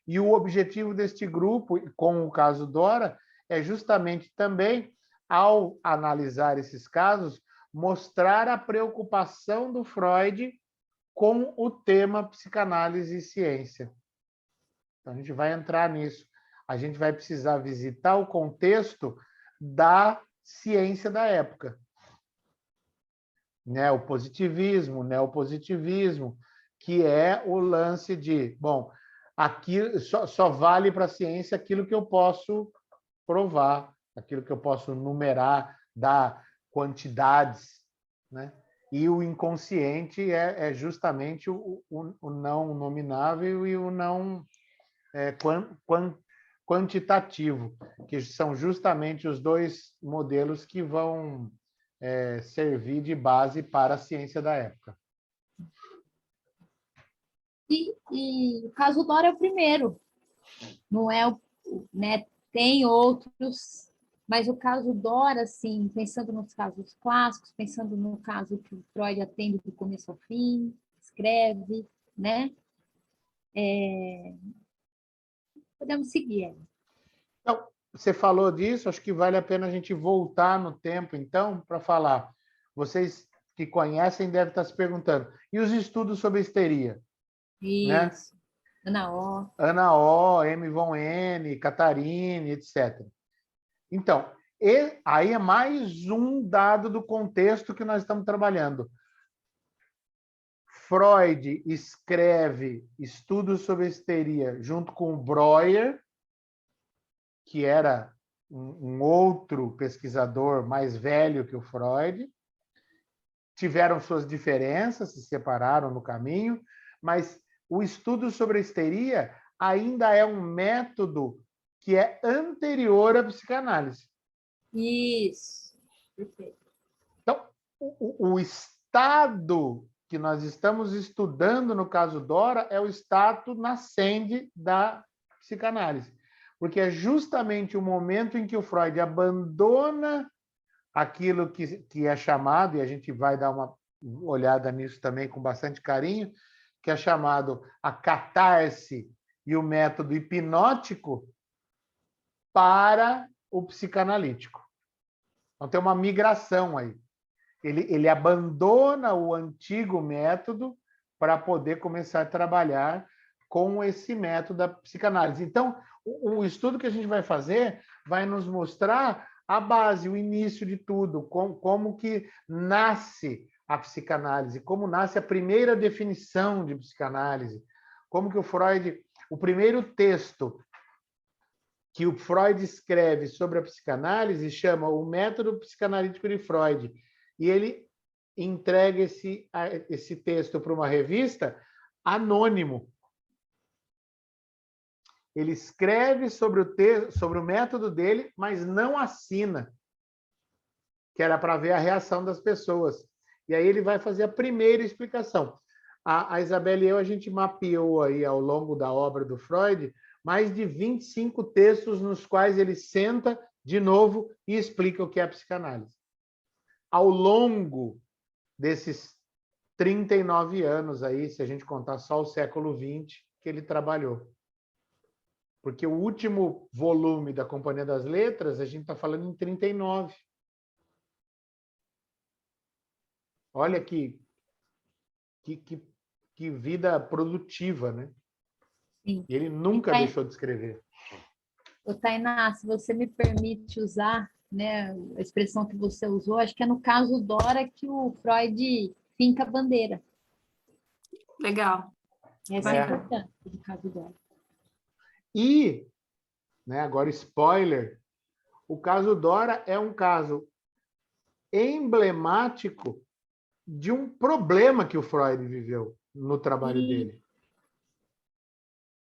E o objetivo deste grupo, com o caso Dora, é justamente também, ao analisar esses casos, mostrar a preocupação do Freud com o tema psicanálise e ciência. Então, a gente vai entrar nisso. A gente vai precisar visitar o contexto da ciência da época. O positivismo, o neopositivismo, que é o lance de, bom, aqui só vale para a ciência aquilo que eu posso provar, aquilo que eu posso numerar, dar quantidades, né? E o inconsciente é justamente o não nominável e o não quantitativo, que são justamente os dois modelos que vão servir de base para a ciência da época. E o caso Dora é o primeiro, não é né? Tem outros, mas o caso Dora, assim, pensando nos casos clássicos, pensando no caso que o Freud atende do começo ao fim, escreve, né? Podemos seguir. Então, você falou disso, acho que vale a pena a gente voltar no tempo, então, para falar. Vocês que conhecem devem estar se perguntando, e os estudos sobre histeria? Né? Isso. Ana O. Ana O, M. von N, Catarine, etc. Então, aí é mais um dado do contexto que nós estamos trabalhando. Freud escreve estudos sobre histeria junto com o Breuer, que era um outro pesquisador mais velho que o Freud. Tiveram suas diferenças, se separaram no caminho, mas o estudo sobre a histeria ainda é um método que é anterior à psicanálise. Isso. Perfeito. Então, o estado que nós estamos estudando no caso Dora é o estado nascente da psicanálise, porque é justamente o momento em que o Freud abandona aquilo que é chamado, e a gente vai dar uma olhada nisso também com bastante carinho, que é chamado a catarse e o método hipnótico para o psicanalítico. Então, tem uma migração aí. Ele abandona o antigo método para poder começar a trabalhar com esse método da psicanálise. Então, o estudo que a gente vai fazer vai nos mostrar a base, o início de tudo, como que nasce a psicanálise, como nasce a primeira definição de psicanálise, como que o Freud, o primeiro texto que o Freud escreve sobre a psicanálise chama O Método Psicanalítico de Freud, e ele entrega esse texto para uma revista anônimo. Ele escreve sobre o método dele, mas não assina, que era para ver a reação das pessoas. E aí ele vai fazer a primeira explicação. A Isabela e eu, a gente mapeou aí ao longo da obra do Freud mais de 25 textos nos quais ele senta de novo e explica o que é a psicanálise. Ao longo desses 39 anos aí, se a gente contar só o século XX, que ele trabalhou. Porque o último volume da Companhia das Letras, a gente está falando em 39. Olha que vida produtiva, né? Sim. E ele nunca deixou de escrever. Tainá, se você me permite usar, né, a expressão que você usou, acho que é no caso Dora que o Freud finca a bandeira. Legal. Essa é importante no caso Dora. E, né, agora spoiler, o caso Dora é um caso emblemático de um problema que o Freud viveu no trabalho dele.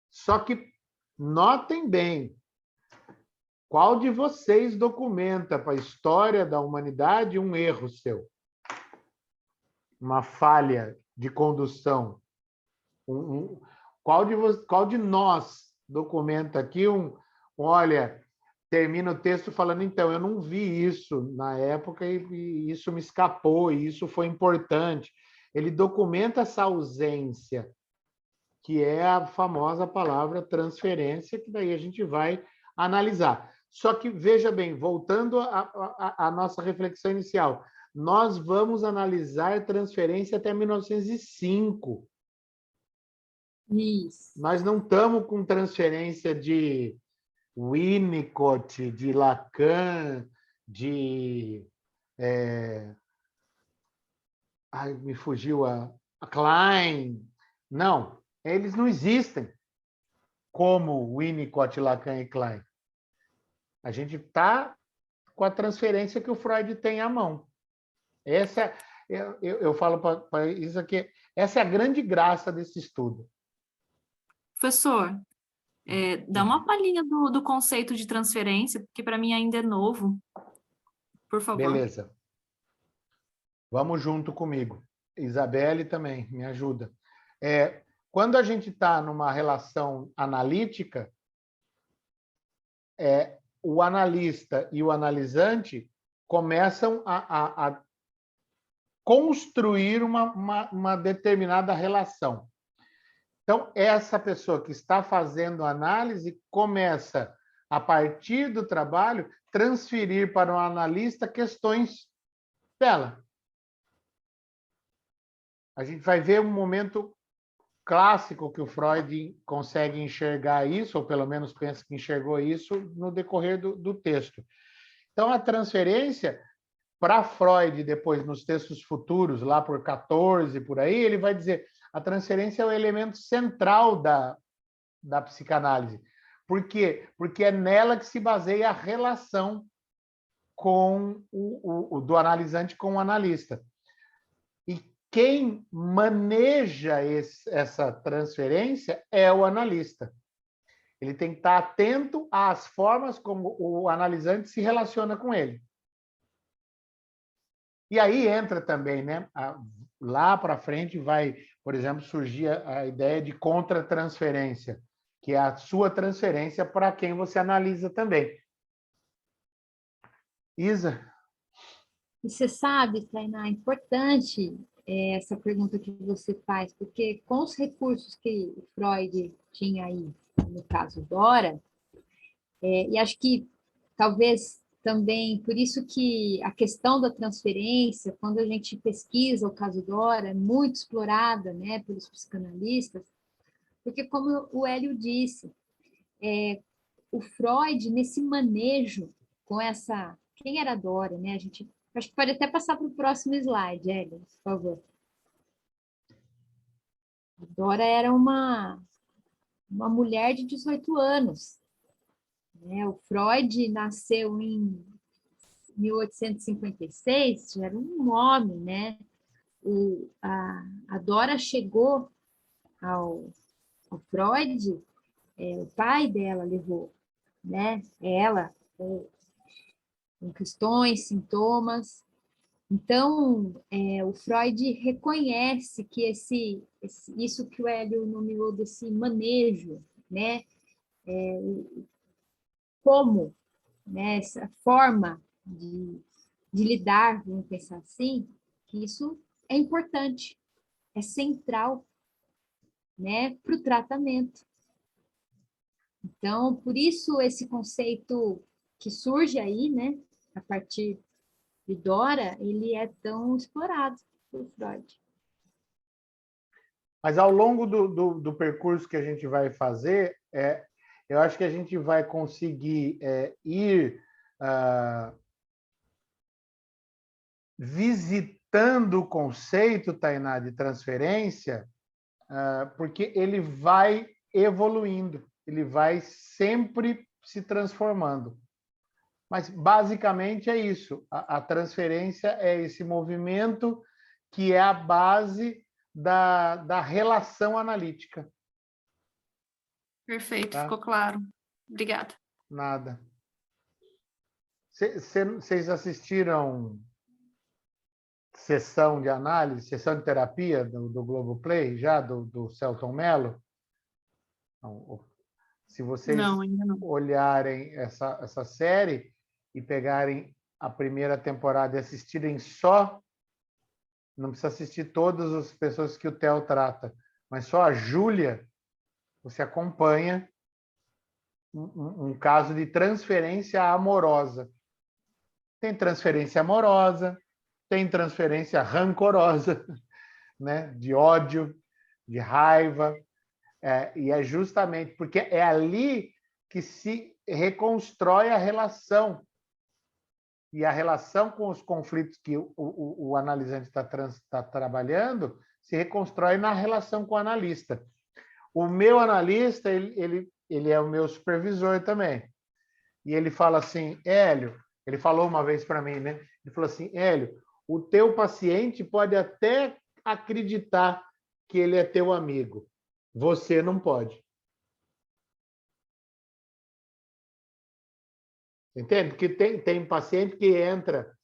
Só que notem bem, qual de vocês documenta para a história da humanidade um erro seu? Uma falha de condução? Qual de nós documenta aqui olha, termina o texto falando, então, eu não vi isso na época e isso me escapou, e isso foi importante. Ele documenta essa ausência. que é a famosa palavra transferência, que daí a gente vai analisar. Só que, veja bem, voltando à nossa reflexão inicial, nós vamos analisar transferência até 1905. Isso. Nós não estamos com transferência de Winnicott, de Lacan, de... Ai, me fugiu a Klein. Não, eles não existem como Winnicott, Lacan e Klein. A gente está com a transferência que o Freud tem à mão. Essa, eu falo para isso aqui, essa é a grande graça desse estudo. Professor, dá uma palhinha do conceito de transferência, porque para mim ainda é novo. Por favor. Beleza. Vamos junto comigo. Isabelle também, me ajuda. Quando a gente está numa relação analítica, o analista e o analisante começam a construir uma determinada relação. Então, essa pessoa que está fazendo a análise começa, a partir do trabalho, transferir para o analista questões dela. A gente vai ver um momento clássico que o Freud consegue enxergar isso, ou pelo menos pensa que enxergou isso, no decorrer do texto. Então, a transferência, para Freud, depois, nos textos futuros, lá por 14, por aí, ele vai dizer a transferência é o elemento central da psicanálise. Por quê? Porque é nela que se baseia a relação do analisante com o analista. E quem maneja essa transferência é o analista. Ele tem que estar atento às formas como o analisante se relaciona com ele. E aí entra também, né? Lá para frente vai, por exemplo, surgir a ideia de contratransferência, que é a sua transferência para quem você analisa também. Isa? E você sabe, Tainá, é importante essa pergunta que você faz, porque com os recursos que o Freud tinha aí, no caso Dora, e acho que talvez também, por isso que a questão da transferência, quando a gente pesquisa o caso Dora, é muito explorada, né, pelos psicanalistas, porque como o Hélio disse, o Freud, nesse manejo com essa... Quem era a Dora, né? A gente acho que pode até passar para o próximo slide, Hélio, por favor. A Dora era uma mulher de 18 anos. Né? O Freud nasceu em 1856, já era um homem, né? A Dora chegou ao Freud, o pai dela levou, né? Ela, com questões, sintomas. Então, o Freud reconhece que isso que o Hélio nomeou desse manejo, né? Como, né? Essa forma de lidar, vamos pensar assim, que isso é importante, é central, né? Para o tratamento. Então, por isso esse conceito que surge aí, né? A partir de Dora, ele é tão explorado por Freud. Mas ao longo do percurso que a gente vai fazer, eu acho que a gente vai conseguir ir visitando o conceito, Tainá, de transferência, porque ele vai evoluindo, ele vai sempre se transformando. Mas, basicamente, é isso. A transferência é esse movimento que é a base da relação analítica. Perfeito, Tá? ficou claro. Obrigada. Nada. Vocês assistiram sessão de análise, sessão de terapia do Globoplay, já, do Celton Mello? Se vocês Não, ainda não. olharem essa série e pegarem a primeira temporada e assistirem só, não precisa assistir todas as pessoas que o Theo trata, mas só a Júlia, você acompanha um caso de transferência amorosa. Tem transferência amorosa, tem transferência rancorosa, né? De ódio, de raiva. E é justamente porque é ali que se reconstrói a relação. E a relação com os conflitos que o analisante está trabalhando se reconstrói na relação com o analista. O meu analista, ele é o meu supervisor também. E ele fala assim, Hélio, ele falou uma vez para mim, né? Ele falou assim, Hélio, o teu paciente pode até acreditar que ele é teu amigo. Você não pode. Entende? Porque tem paciente que entra,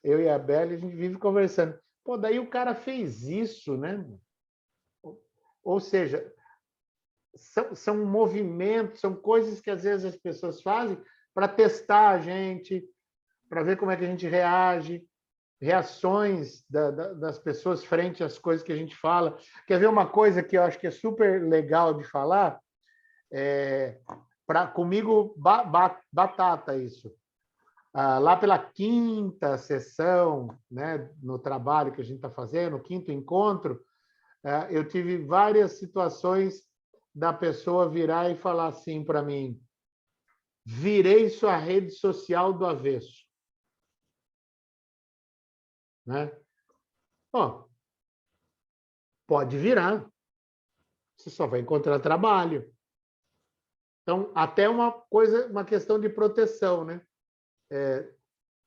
eu e a Bela, a gente vive conversando. Pô, daí o cara fez isso, né? Ou seja, são movimentos, são coisas que às vezes as pessoas fazem para testar a gente, para ver como é que a gente reage, reações das pessoas frente às coisas que a gente fala. Quer ver uma coisa que eu acho que é super legal de falar? Comigo, batata isso. Lá pela quinta sessão, né, no trabalho que a gente está fazendo, o quinto encontro, eu tive várias situações da pessoa virar e falar assim para mim, virei sua rede social do avesso. Né? Bom, pode virar. Você só vai encontrar trabalho. Então, até uma questão de proteção, né?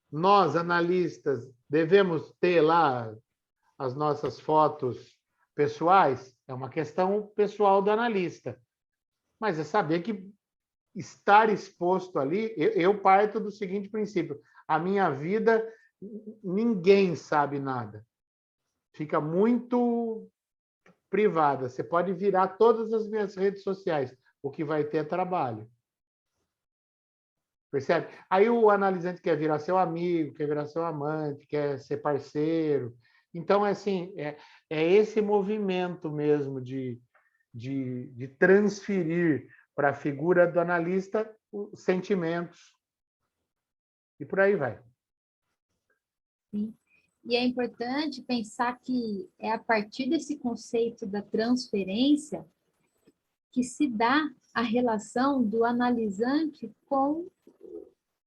Nós, analistas, devemos ter lá as nossas fotos pessoais? É uma questão pessoal do analista. Mas é saber que estar exposto ali, eu parto do seguinte princípio, a minha vida, ninguém sabe nada. Fica muito privada. Você pode virar todas as minhas redes sociais, o que vai ter é trabalho. Percebe? Aí o analisante quer virar seu amigo, quer virar seu amante, quer ser parceiro. Então, assim, é esse movimento mesmo de transferir para a figura do analista os sentimentos. E por aí vai. Sim. E é importante pensar que é a partir desse conceito da transferência que se dá a relação do analisante com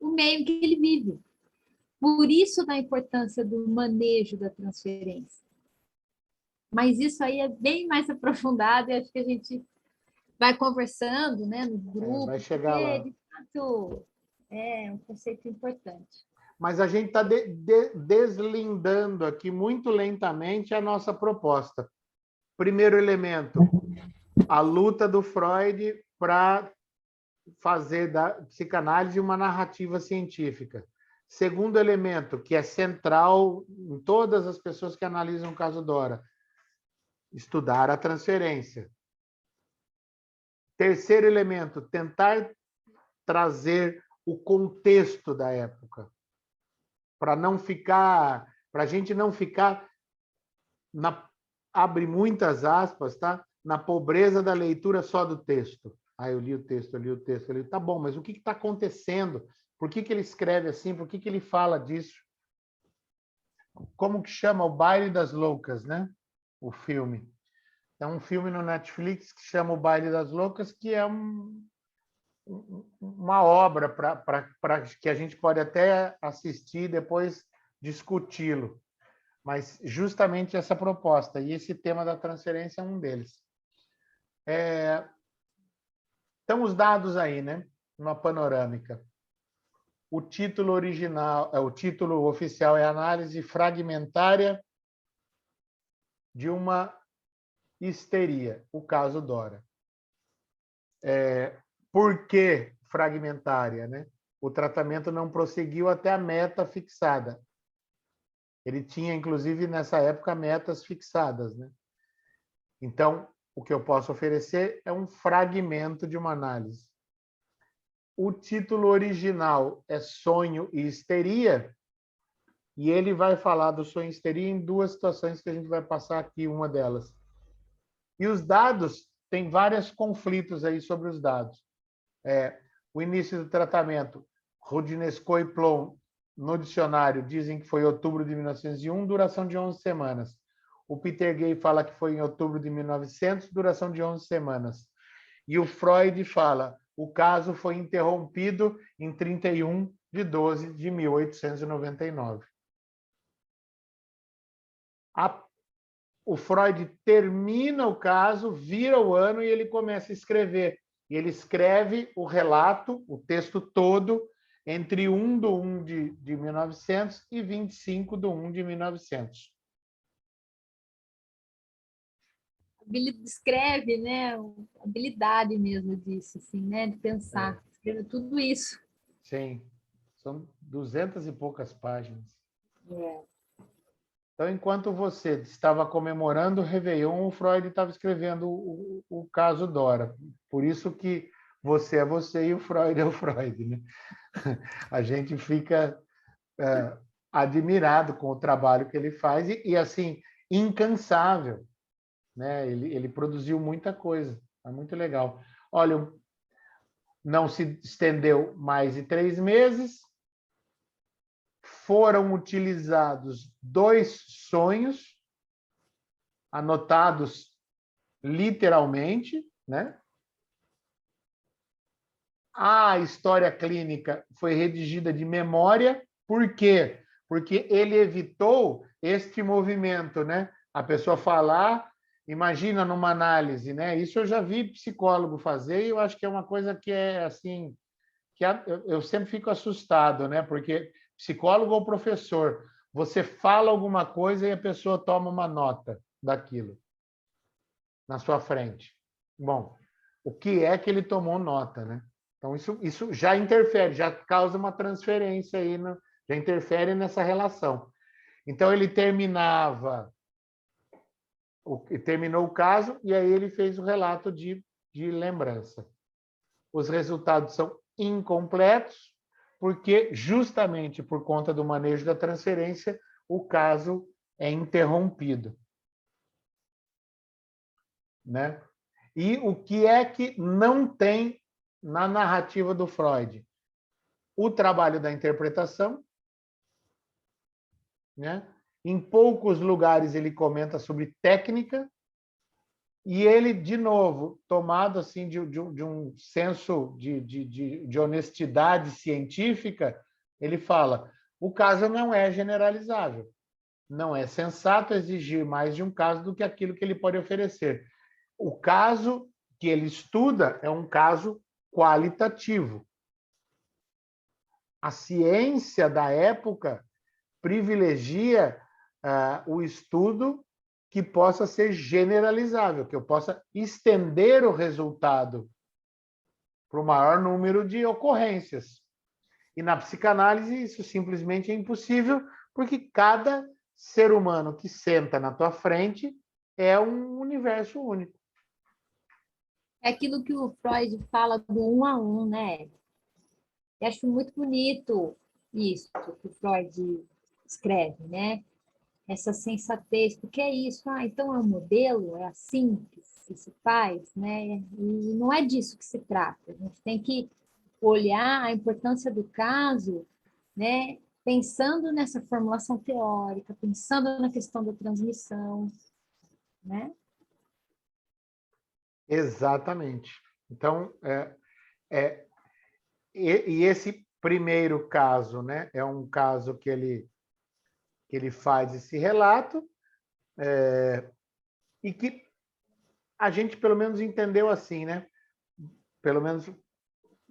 o meio que ele vive. Por isso, da importância do manejo da transferência. Mas isso aí é bem mais aprofundado e acho que a gente vai conversando, né, no grupo. Vai chegar lá. De fato, é um conceito importante. Mas a gente está deslindando aqui muito lentamente a nossa proposta. Primeiro elemento, a luta do Freud para fazer da psicanálise uma narrativa científica. Segundo elemento, que é central em todas as pessoas que analisam o caso Dora, estudar a transferência. Terceiro elemento, tentar trazer o contexto da época, para a gente não ficar abre muitas aspas, tá? Na pobreza da leitura só do texto. Eu li o texto, eu li o texto, eu li. Tá bom, mas o que está acontecendo? Por que ele escreve assim? Por que ele fala disso? Como que chama? O Baile das Loucas, né? O filme. É um filme no Netflix que chama O Baile das Loucas, que é uma obra para que a gente pode até assistir e depois discuti-lo. Mas justamente essa proposta, e esse tema da transferência é um deles. Estão os dados aí, né? Uma panorâmica. O título original, o título oficial é Análise Fragmentária de uma Histeria, o caso Dora. Por que fragmentária, né? O tratamento não prosseguiu até a meta fixada. Ele tinha, inclusive, nessa época, metas fixadas, né? Então, o que eu posso oferecer é um fragmento de uma análise. O título original é Sonho e Histeria, e ele vai falar do sonho e histeria em duas situações que a gente vai passar aqui, uma delas. E os dados tem vários conflitos aí sobre os dados. O início do tratamento, Roudinesco e Plon, no dicionário, dizem que foi em outubro de 1901, duração de 11 semanas. O Peter Gay fala que foi em outubro de 1900, duração de 11 semanas. E o Freud fala, o caso foi interrompido em 31 de 12 de 1899. O Freud termina o caso, vira o ano e ele começa a escrever. E ele escreve o relato, o texto todo, entre 1 de 1 de 1900 e 25 de 1 de 1900. Descreve, né, a habilidade mesmo disso, assim, né, de pensar, escrever tudo isso. Sim, são 200 e poucas páginas. É. Então, enquanto você estava comemorando o Réveillon, o Freud estava escrevendo o caso Dora. Por isso que você é você e o Freud é o Freud, né? A gente fica admirado com o trabalho que ele faz e assim, incansável, né? Ele produziu muita coisa, é muito legal. Olha, não se estendeu mais de 3 meses, foram utilizados 2 sonhos, anotados literalmente, né? A história clínica foi redigida de memória, por quê? Porque ele evitou este movimento, né? A pessoa falar, imagina numa análise, né? Isso eu já vi psicólogo fazer e eu acho que é uma coisa que é assim, que eu sempre fico assustado, né? Porque psicólogo ou professor, você fala alguma coisa e a pessoa toma uma nota daquilo na sua frente. Bom, o que é que ele tomou nota, né? Então, isso já interfere, já causa uma transferência aí, já interfere nessa relação. Então, ele terminou o caso e aí ele fez o relato de lembrança. Os resultados são incompletos, porque justamente por conta do manejo da transferência, o caso é interrompido. Né? E o que é que não tem na narrativa do Freud? O trabalho da interpretação, né? Em poucos lugares ele comenta sobre técnica, e ele, de novo, tomado assim de um senso de honestidade científica, ele fala: o caso não é generalizável. Não é sensato exigir mais de um caso do que aquilo que ele pode oferecer. O caso que ele estuda é um caso qualitativo. A ciência da época privilegia o estudo que possa ser generalizável, que eu possa estender o resultado para o maior número de ocorrências. E na psicanálise isso simplesmente é impossível, porque cada ser humano que senta na tua frente é um universo único. É aquilo que o Freud fala do 1 a 1, né? Eu acho muito bonito isso que o Freud escreve, né? Essa sensatez, porque é isso, então é um modelo, é assim que se faz, né? E não é disso que se trata. A gente tem que olhar a importância do caso, né? Pensando nessa formulação teórica, pensando na questão da transmissão, né? Exatamente. Então, e esse primeiro caso, né, é um caso que ele faz esse relato, e que a gente pelo menos entendeu assim, né? Pelo menos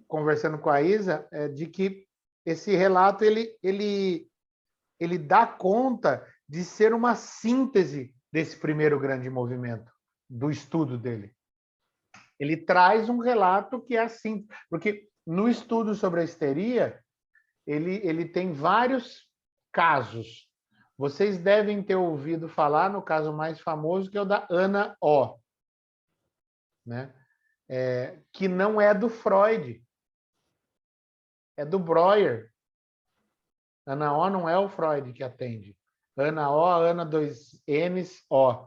conversando com a Isa, de que esse relato ele dá conta de ser uma síntese desse primeiro grande movimento, do estudo dele. Ele traz um relato que é assim, porque no estudo sobre a histeria, ele tem vários casos. Vocês devem ter ouvido falar no caso mais famoso, que é o da Ana O, né? Que não é do Freud, é do Breuer. Ana O não é o Freud que atende. Ana O, Ana 2 N's O.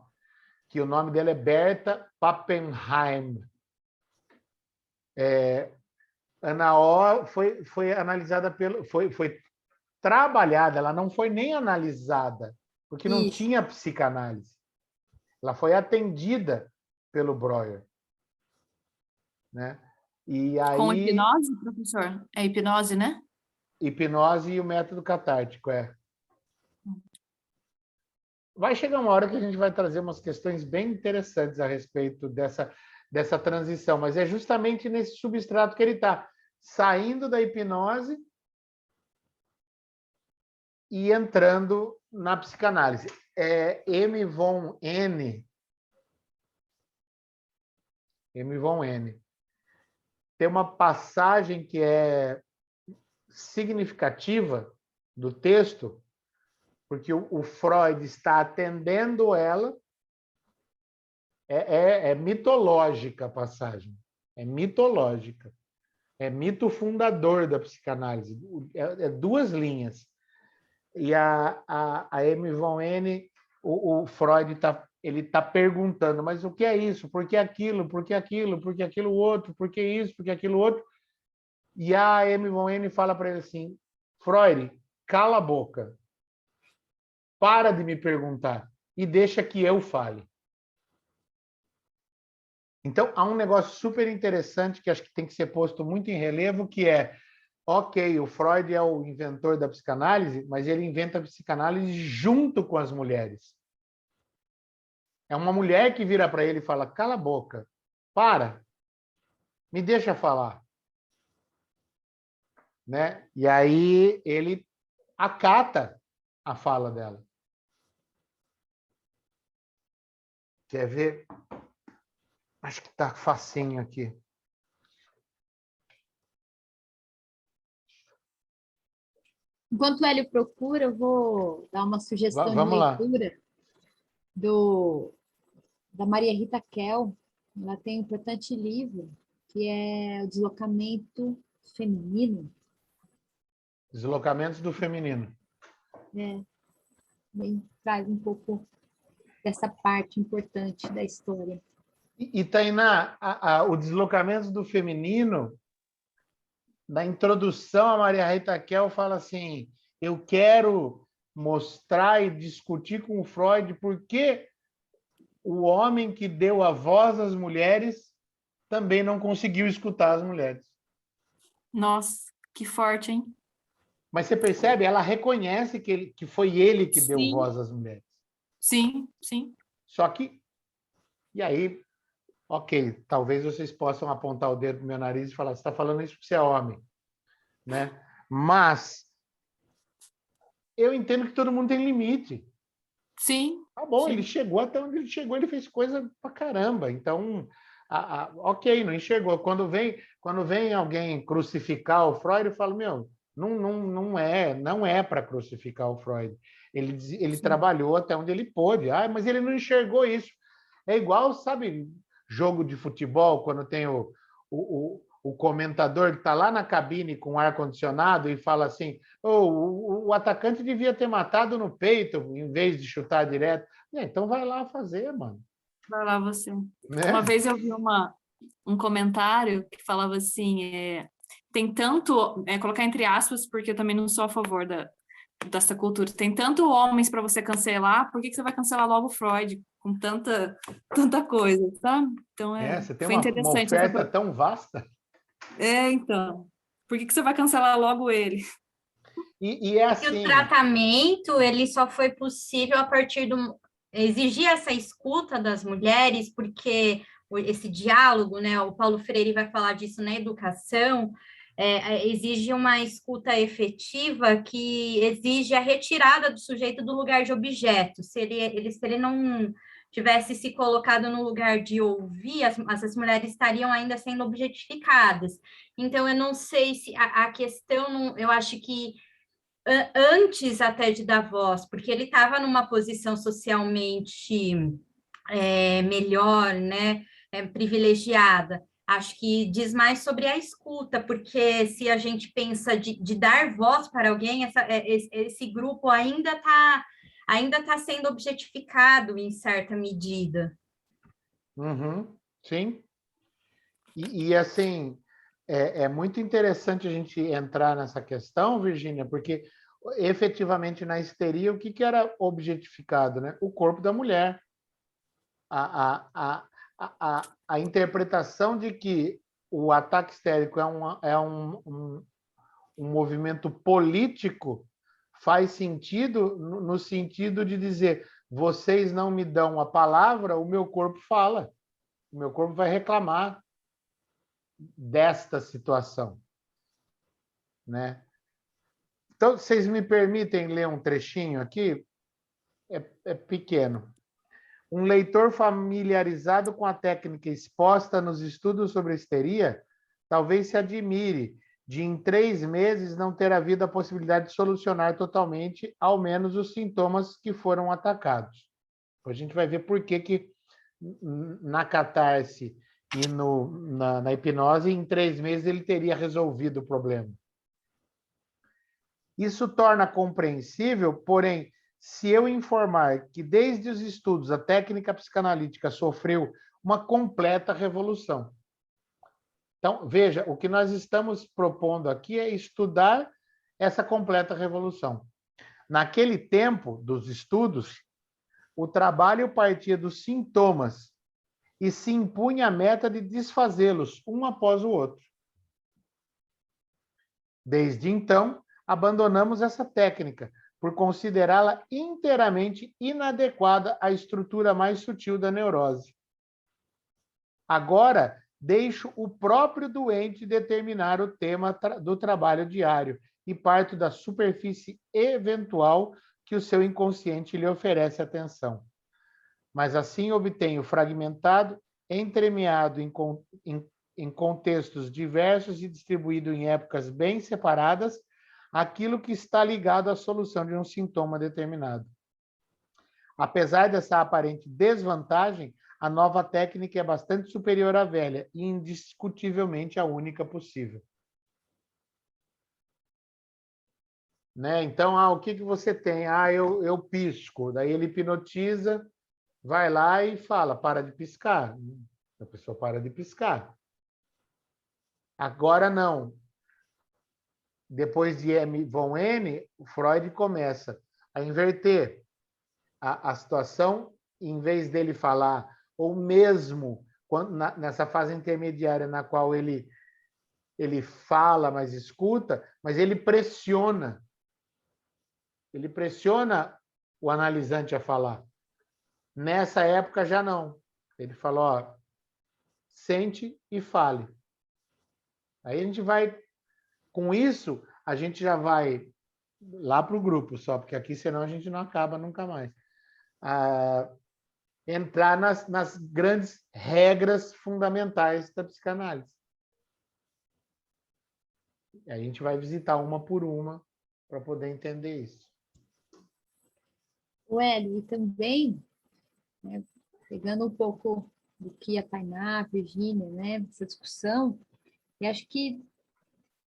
que o nome dela é Berta Pappenheim. Ana O foi analisada foi trabalhada, ela não foi nem analisada, porque não Isso. tinha psicanálise. Ela foi atendida pelo Breuer, né? E Com aí hipnose, professor? É hipnose, né? hipnose e o método catártico, Vai chegar uma hora que a gente vai trazer umas questões bem interessantes a respeito dessa transição, mas é justamente nesse substrato que ele está, saindo da hipnose e entrando na psicanálise. M. von N. Tem uma passagem que é significativa do texto, porque o Freud está atendendo ela. É mitológica a passagem. É mitológica. É mito fundador da psicanálise. É 2 linhas. E a M. von N., o Freud está perguntando, mas o que é isso? Por que aquilo? Por que aquilo? Por que aquilo outro? Por que isso? Por que aquilo outro? E a M. von N. fala para ele assim, Freud, cala a boca. Para de me perguntar e deixa que eu fale. Então, há um negócio super interessante que acho que tem que ser posto muito em relevo, que é, ok, o Freud é o inventor da psicanálise, mas ele inventa a psicanálise junto com as mulheres. É uma mulher que vira para ele e fala, cala a boca, para, me deixa falar. Né? E aí ele acata a fala dela. Quer ver? Acho que está facinho aqui. Enquanto o Hélio procura, eu vou dar uma sugestão de Vamos lá. leitura da Maria Rita Kell. Ela tem um importante livro, que é O Deslocamento Feminino. Deslocamentos do feminino. Traz um pouco dessa parte importante da história. E Tainá, o deslocamento do feminino, na introdução, a Maria Rita Kell fala assim, eu quero mostrar e discutir com o Freud por que o homem que deu a voz às mulheres também não conseguiu escutar as mulheres. Nossa, que forte, hein? Mas você percebe? Ela reconhece que foi ele que deu Sim. voz às mulheres. Sim, sim. Só que... E aí, ok, talvez vocês possam apontar o dedo no meu nariz e falar, você está falando isso porque você é homem. Né? Mas eu entendo que todo mundo tem limite. Sim. Tá bom, sim. ele chegou até onde ele chegou, ele fez coisa pra caramba. Então, ok, não enxergou. Quando vem alguém crucificar o Freud, eu falo, meu, não é para crucificar o Freud. Ele trabalhou até onde ele pôde. Mas ele não enxergou isso. É igual, sabe, jogo de futebol, quando tem o comentador que está lá na cabine com ar-condicionado e fala assim, o atacante devia ter matado no peito em vez de chutar direto. Então vai lá fazer, mano. Vai lá você. Né? Uma vez eu vi um comentário que falava assim, tem tanto, colocar entre aspas, porque eu também não sou a favor dessa cultura, tem tanto homens para você cancelar, por que você vai cancelar logo Freud com tanta coisa, sabe? Então você tem foi uma interessante oferta tão vasta. Então, por que você vai cancelar logo ele? E é assim... E o tratamento, ele só foi possível a partir do... Exigir essa escuta das mulheres, porque esse diálogo, né? O Paulo Freire vai falar disso na educação, exige uma escuta efetiva que exige a retirada do sujeito do lugar de objeto. Se ele não tivesse se colocado no lugar de ouvir, as mulheres estariam ainda sendo objetificadas. Então, eu não sei se a questão, eu acho que antes até de dar voz, porque ele estava numa posição socialmente melhor, né, privilegiada. Acho que diz mais sobre a escuta, porque se a gente pensa de dar voz para alguém, esse grupo ainda está sendo objetificado em certa medida. Uhum, sim. Assim, é muito interessante a gente entrar nessa questão, Virgínia, porque efetivamente na histeria, o que era objetificado, né? O corpo da mulher. A interpretação de que o ataque histérico um movimento político faz sentido no sentido de dizer: vocês não me dão a palavra, o meu corpo fala, o meu corpo vai reclamar desta situação, né? Então, vocês me permitem ler um trechinho aqui? É pequeno. Um leitor familiarizado com a técnica exposta nos estudos sobre histeria talvez se admire de, em 3 meses, não ter havido a possibilidade de solucionar totalmente, ao menos, os sintomas que foram atacados. A gente vai ver por que na catarse e na hipnose, em 3 meses, ele teria resolvido o problema. Isso torna compreensível, porém, se eu informar que, desde os estudos, a técnica psicanalítica sofreu uma completa revolução. Então, veja, o que nós estamos propondo aqui é estudar essa completa revolução. Naquele tempo dos estudos, o trabalho partia dos sintomas e se impunha a meta de desfazê-los, um após o outro. Desde então, abandonamos essa técnica, por considerá-la inteiramente inadequada à estrutura mais sutil da neurose. Agora, deixo o próprio doente determinar o tema do trabalho diário e parto da superfície eventual que o seu inconsciente lhe oferece atenção. Mas assim obtenho fragmentado, entremeado em contextos diversos e distribuído em épocas bem separadas, aquilo que está ligado à solução de um sintoma determinado. Apesar dessa aparente desvantagem, a nova técnica é bastante superior à velha e indiscutivelmente a única possível. Né? Então, o que você tem? Eu pisco. Daí ele hipnotiza, vai lá e fala, para de piscar. A pessoa para de piscar. Agora não. Depois de von N, o Freud começa a inverter a situação, em vez dele falar, ou mesmo nessa fase intermediária na qual ele fala, mas escuta, mas ele pressiona. Ele pressiona o analisante a falar. Nessa época já não. Ele falou, sente e fale. Aí a gente vai, com isso, a gente já vai lá para o grupo só, porque aqui senão a gente não acaba nunca mais. Entrar nas grandes regras fundamentais da psicanálise. E a gente vai visitar uma por uma para poder entender isso. O Hélio, e também, né, pegando um pouco do que a Tainá, a Virgínia, né, essa discussão, eu acho que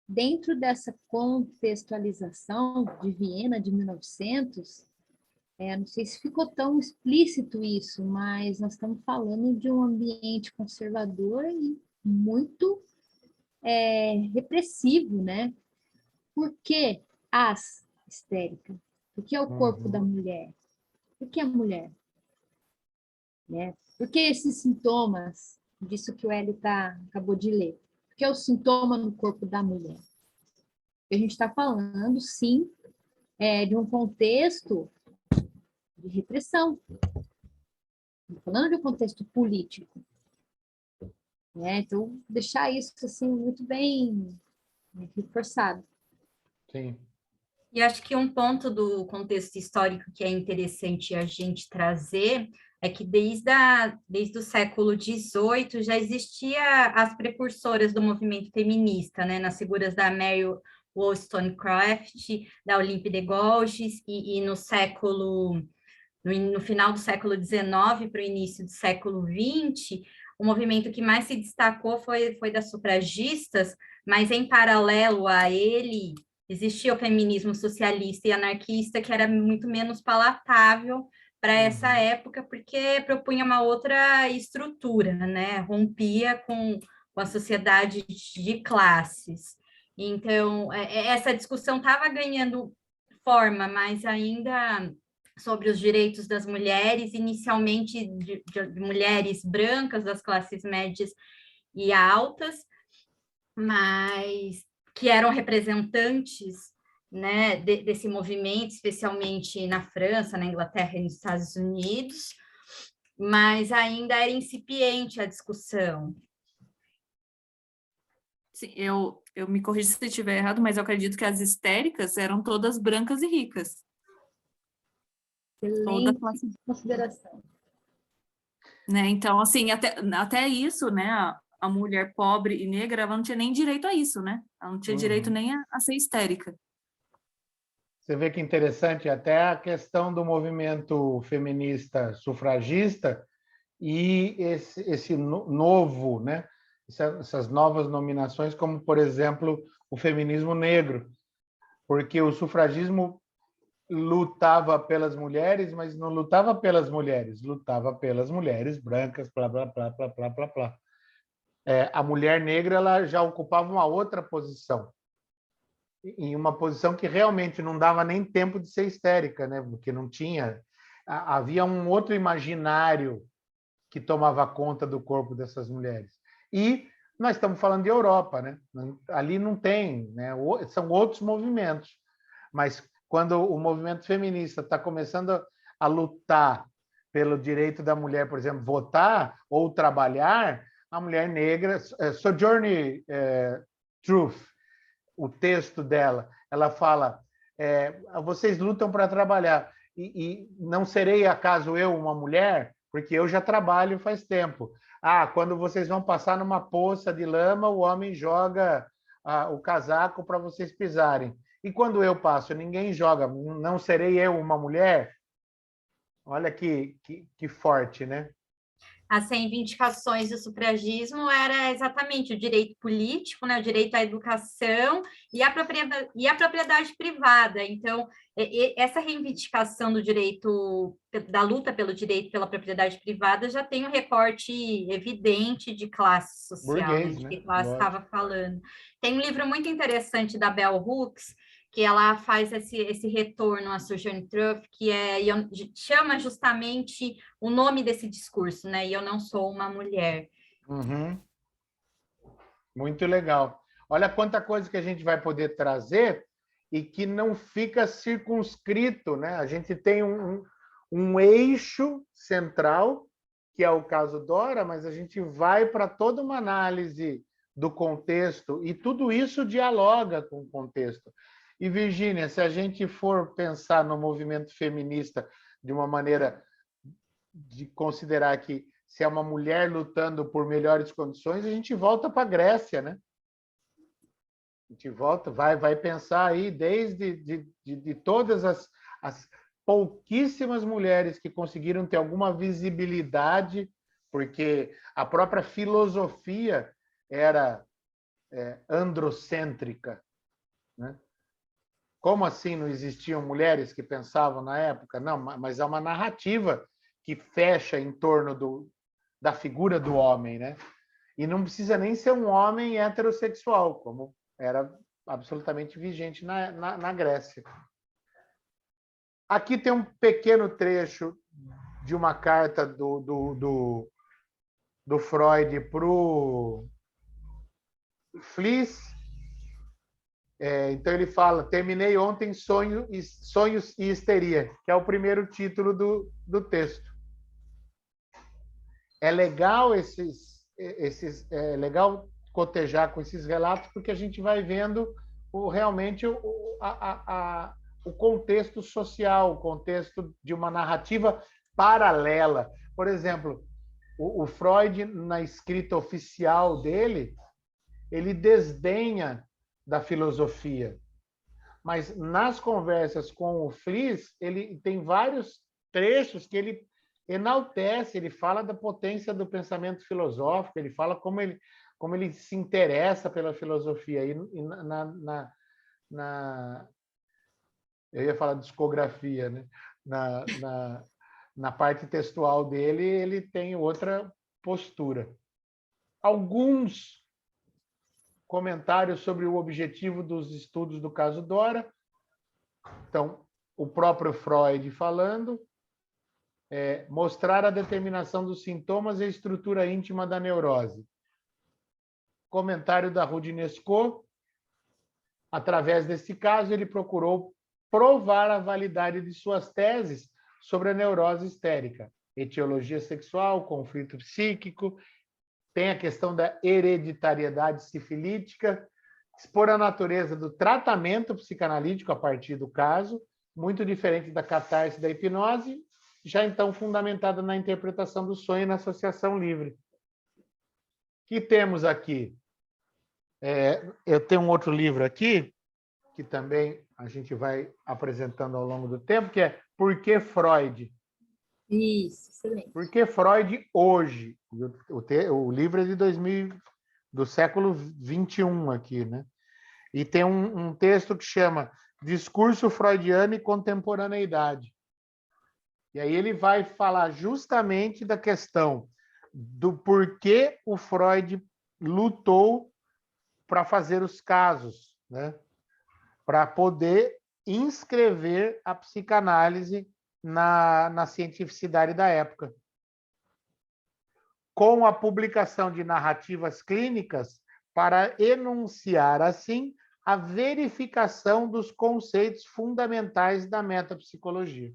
dentro dessa contextualização de Viena de 1900, não sei se ficou tão explícito isso, mas nós estamos falando de um ambiente conservador e muito repressivo, né? Por que as histéricas? Por que o corpo da mulher? Por que a mulher? Né? Por que esses sintomas, disso que o Hélio acabou de ler? Por que o sintoma no corpo da mulher? A gente está falando, sim, de um contexto de repressão. Estamos falando de um contexto político. Né? Então, deixar isso assim, muito bem reforçado. Sim. E acho que um ponto do contexto histórico que é interessante a gente trazer é que desde o século XVIII já existia as precursoras do movimento feminista, né, nas figuras da Mary Wollstonecraft, da Olympe de Gouges, e no final do século XIX para o início do século XX, o movimento que mais se destacou foi das sufragistas, mas em paralelo a ele existia o feminismo socialista e anarquista, que era muito menos palatável para essa época, porque propunha uma outra estrutura, né? Rompia com a sociedade de classes. Então, essa discussão estava ganhando forma, mas ainda sobre os direitos das mulheres, inicialmente de mulheres brancas das classes médias e altas, mas que eram representantes, né, desse movimento, especialmente na França, na Inglaterra e nos Estados Unidos, mas ainda era incipiente a discussão. Sim, eu me corrijo se eu estiver errado, mas eu acredito que as histéricas eram todas brancas e ricas. Toda Excelente classe, consideração. né? Então, assim, até isso, né? A mulher pobre e negra, ela não tinha nem direito a isso, né? Ela não tinha direito nem a ser histérica. Você vê que interessante, até a questão do movimento feminista sufragista e esse novo, né? Essas novas nominações, como, por exemplo, o feminismo negro, porque o sufragismo lutava pelas mulheres, mas não lutava pelas mulheres, lutava pelas mulheres brancas, blá, blá, blá, blá, blá, blá, blá. A mulher negra ela já ocupava uma outra posição, em uma posição que realmente não dava nem tempo de ser histérica, né? Porque não tinha... Havia um outro imaginário que tomava conta do corpo dessas mulheres. E nós estamos falando de Europa, né? Ali não tem, né? São outros movimentos. Mas quando o movimento feminista está começando a lutar pelo direito da mulher, por exemplo, votar ou trabalhar, a mulher negra, Sojourner Truth, o texto dela, ela fala: vocês lutam para trabalhar e não serei acaso eu uma mulher, porque eu já trabalho faz tempo. Quando vocês vão passar numa poça de lama, o homem joga o casaco para vocês pisarem. E quando eu passo, ninguém joga. Não serei eu uma mulher? Olha que forte, né? As reivindicações do sufragismo era exatamente o direito político, né, o direito à educação e a propriedade privada. Então, essa reivindicação do direito, da luta pelo direito pela propriedade privada já tem um recorte evidente de classe social, Burguês, né, de né? que classe Lógico. estava falando. Tem um livro muito interessante da Bell Hooks, que ela faz esse retorno a Sojourner Truth, que chama justamente o nome desse discurso, né? E eu não sou uma mulher. Uhum. Muito legal. Olha quanta coisa que a gente vai poder trazer e que não fica circunscrito, né? A gente tem um eixo central, que é o caso Dora, mas a gente vai para toda uma análise do contexto e tudo isso dialoga com o contexto. E, Virgínia, se a gente for pensar no movimento feminista de uma maneira de considerar que se é uma mulher lutando por melhores condições, a gente volta para a Grécia, né? A gente volta, vai pensar aí desde de todas as pouquíssimas mulheres que conseguiram ter alguma visibilidade, porque a própria filosofia era androcêntrica, né? Como assim não existiam mulheres que pensavam na época? Não, mas é uma narrativa que fecha em torno da figura do homem, né? E não precisa nem ser um homem heterossexual, como era absolutamente vigente na Grécia. Aqui tem um pequeno trecho de uma carta do Freud para o Fliess. Então ele fala: terminei ontem Sonhos e Histeria, que é o primeiro título do texto. É legal legal cotejar com esses relatos, porque a gente vai vendo realmente o contexto social, o contexto de uma narrativa paralela. Por exemplo, o Freud, na escrita oficial dele, ele desdenha da filosofia. Mas nas conversas com o Fliess, ele tem vários trechos que ele enaltece, ele fala da potência do pensamento filosófico, ele fala como ele se interessa pela filosofia. E eu ia falar discografia, né? na parte textual dele, ele tem outra postura. Alguns comentários sobre o objetivo dos estudos do caso Dora. Então, o próprio Freud falando, mostrar a determinação dos sintomas e a estrutura íntima da neurose. Comentário da Roudinesco. Através desse caso, ele procurou provar a validade de suas teses sobre a neurose histérica, etiologia sexual, conflito psíquico, tem a questão da hereditariedade sifilítica, expor a natureza do tratamento psicanalítico a partir do caso, muito diferente da catarse da hipnose, já então fundamentada na interpretação do sonho e na associação livre. Que temos aqui? Eu tenho um outro livro aqui, que também a gente vai apresentando ao longo do tempo, que é Por que Freud? Isso, excelente. Por que Freud hoje? O livro é de 2000, do século 21 aqui, né? E tem um texto que chama Discurso Freudiano e Contemporaneidade. E aí ele vai falar justamente da questão do porquê o Freud lutou para fazer os casos, né? Para poder inscrever a psicanálise na cientificidade da época. Com a publicação de narrativas clínicas para enunciar, assim, a verificação dos conceitos fundamentais da metapsicologia.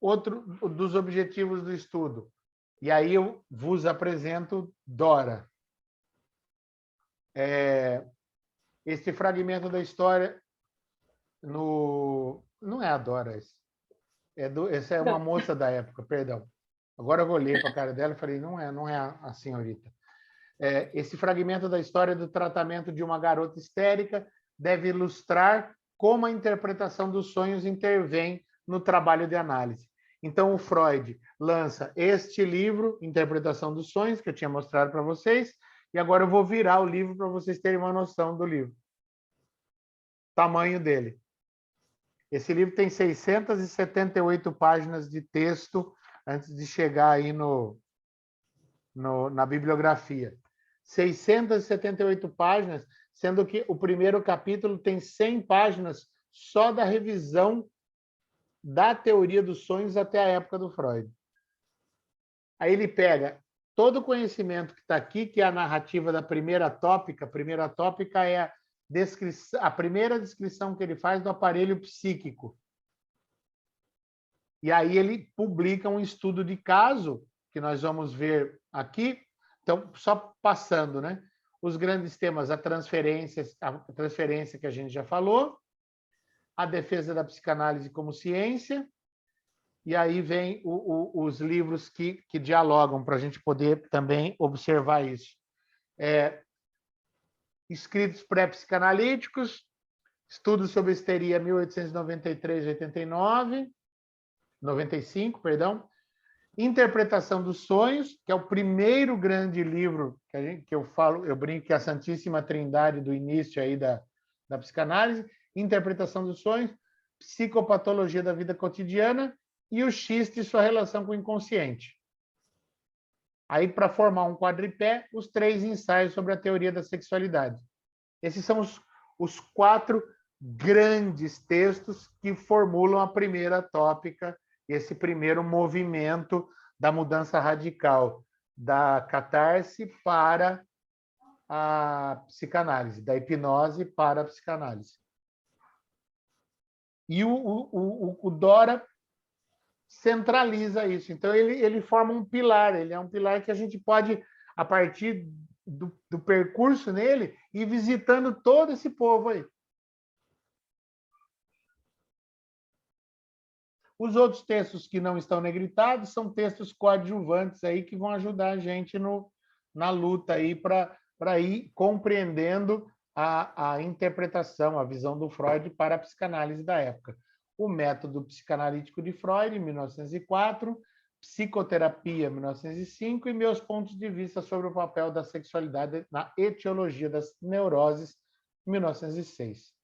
Outro dos objetivos do estudo. E aí eu vos apresento Dora. Este fragmento da história não é a Dora, essa é uma moça da época, perdão. Agora eu olhei para a cara dela e falei, não é a senhorita. Esse fragmento da história do tratamento de uma garota histérica deve ilustrar como a interpretação dos sonhos intervém no trabalho de análise. Então, o Freud lança este livro, Interpretação dos Sonhos, que eu tinha mostrado para vocês, e agora eu vou virar o livro para vocês terem uma noção do livro. Tamanho dele. Esse livro tem 678 páginas de texto antes de chegar aí na bibliografia. 678 páginas, sendo que o primeiro capítulo tem 100 páginas só da revisão da teoria dos sonhos até a época do Freud. Aí ele pega todo o conhecimento que está aqui, que é a narrativa da primeira tópica. A primeira tópica é a primeira descrição que ele faz do aparelho psíquico. E aí ele publica um estudo de caso, que nós vamos ver aqui. Então, só passando, né? Os grandes temas, a transferência que a gente já falou, a defesa da psicanálise como ciência, e aí vem os livros que dialogam, para a gente poder também observar isso. Escritos pré-psicanalíticos, Estudos sobre Histeria 1893-95, perdão. Interpretação dos Sonhos, que é o primeiro grande livro que eu falo, eu brinco que é a Santíssima Trindade do início aí da psicanálise. Interpretação dos Sonhos, Psicopatologia da Vida Cotidiana e o Xiste e sua relação com o inconsciente. Aí, para formar um quadripé, os 3 ensaios sobre a teoria da sexualidade. Esses são os 4 grandes textos que formulam a primeira tópica, esse primeiro movimento da mudança radical da catarse para a psicanálise, da hipnose para a psicanálise. E o Dora centraliza isso. Então, ele forma um pilar, ele é um pilar que a gente pode, a partir do percurso nele, ir visitando todo esse povo aí. Os outros textos que não estão negritados são textos coadjuvantes aí que vão ajudar a gente na luta aí para ir compreendendo a interpretação, a visão do Freud para a psicanálise da época. O método psicanalítico de Freud, 1904, Psicoterapia, 1905, e Meus pontos de vista sobre o papel da sexualidade na etiologia das neuroses, 1906.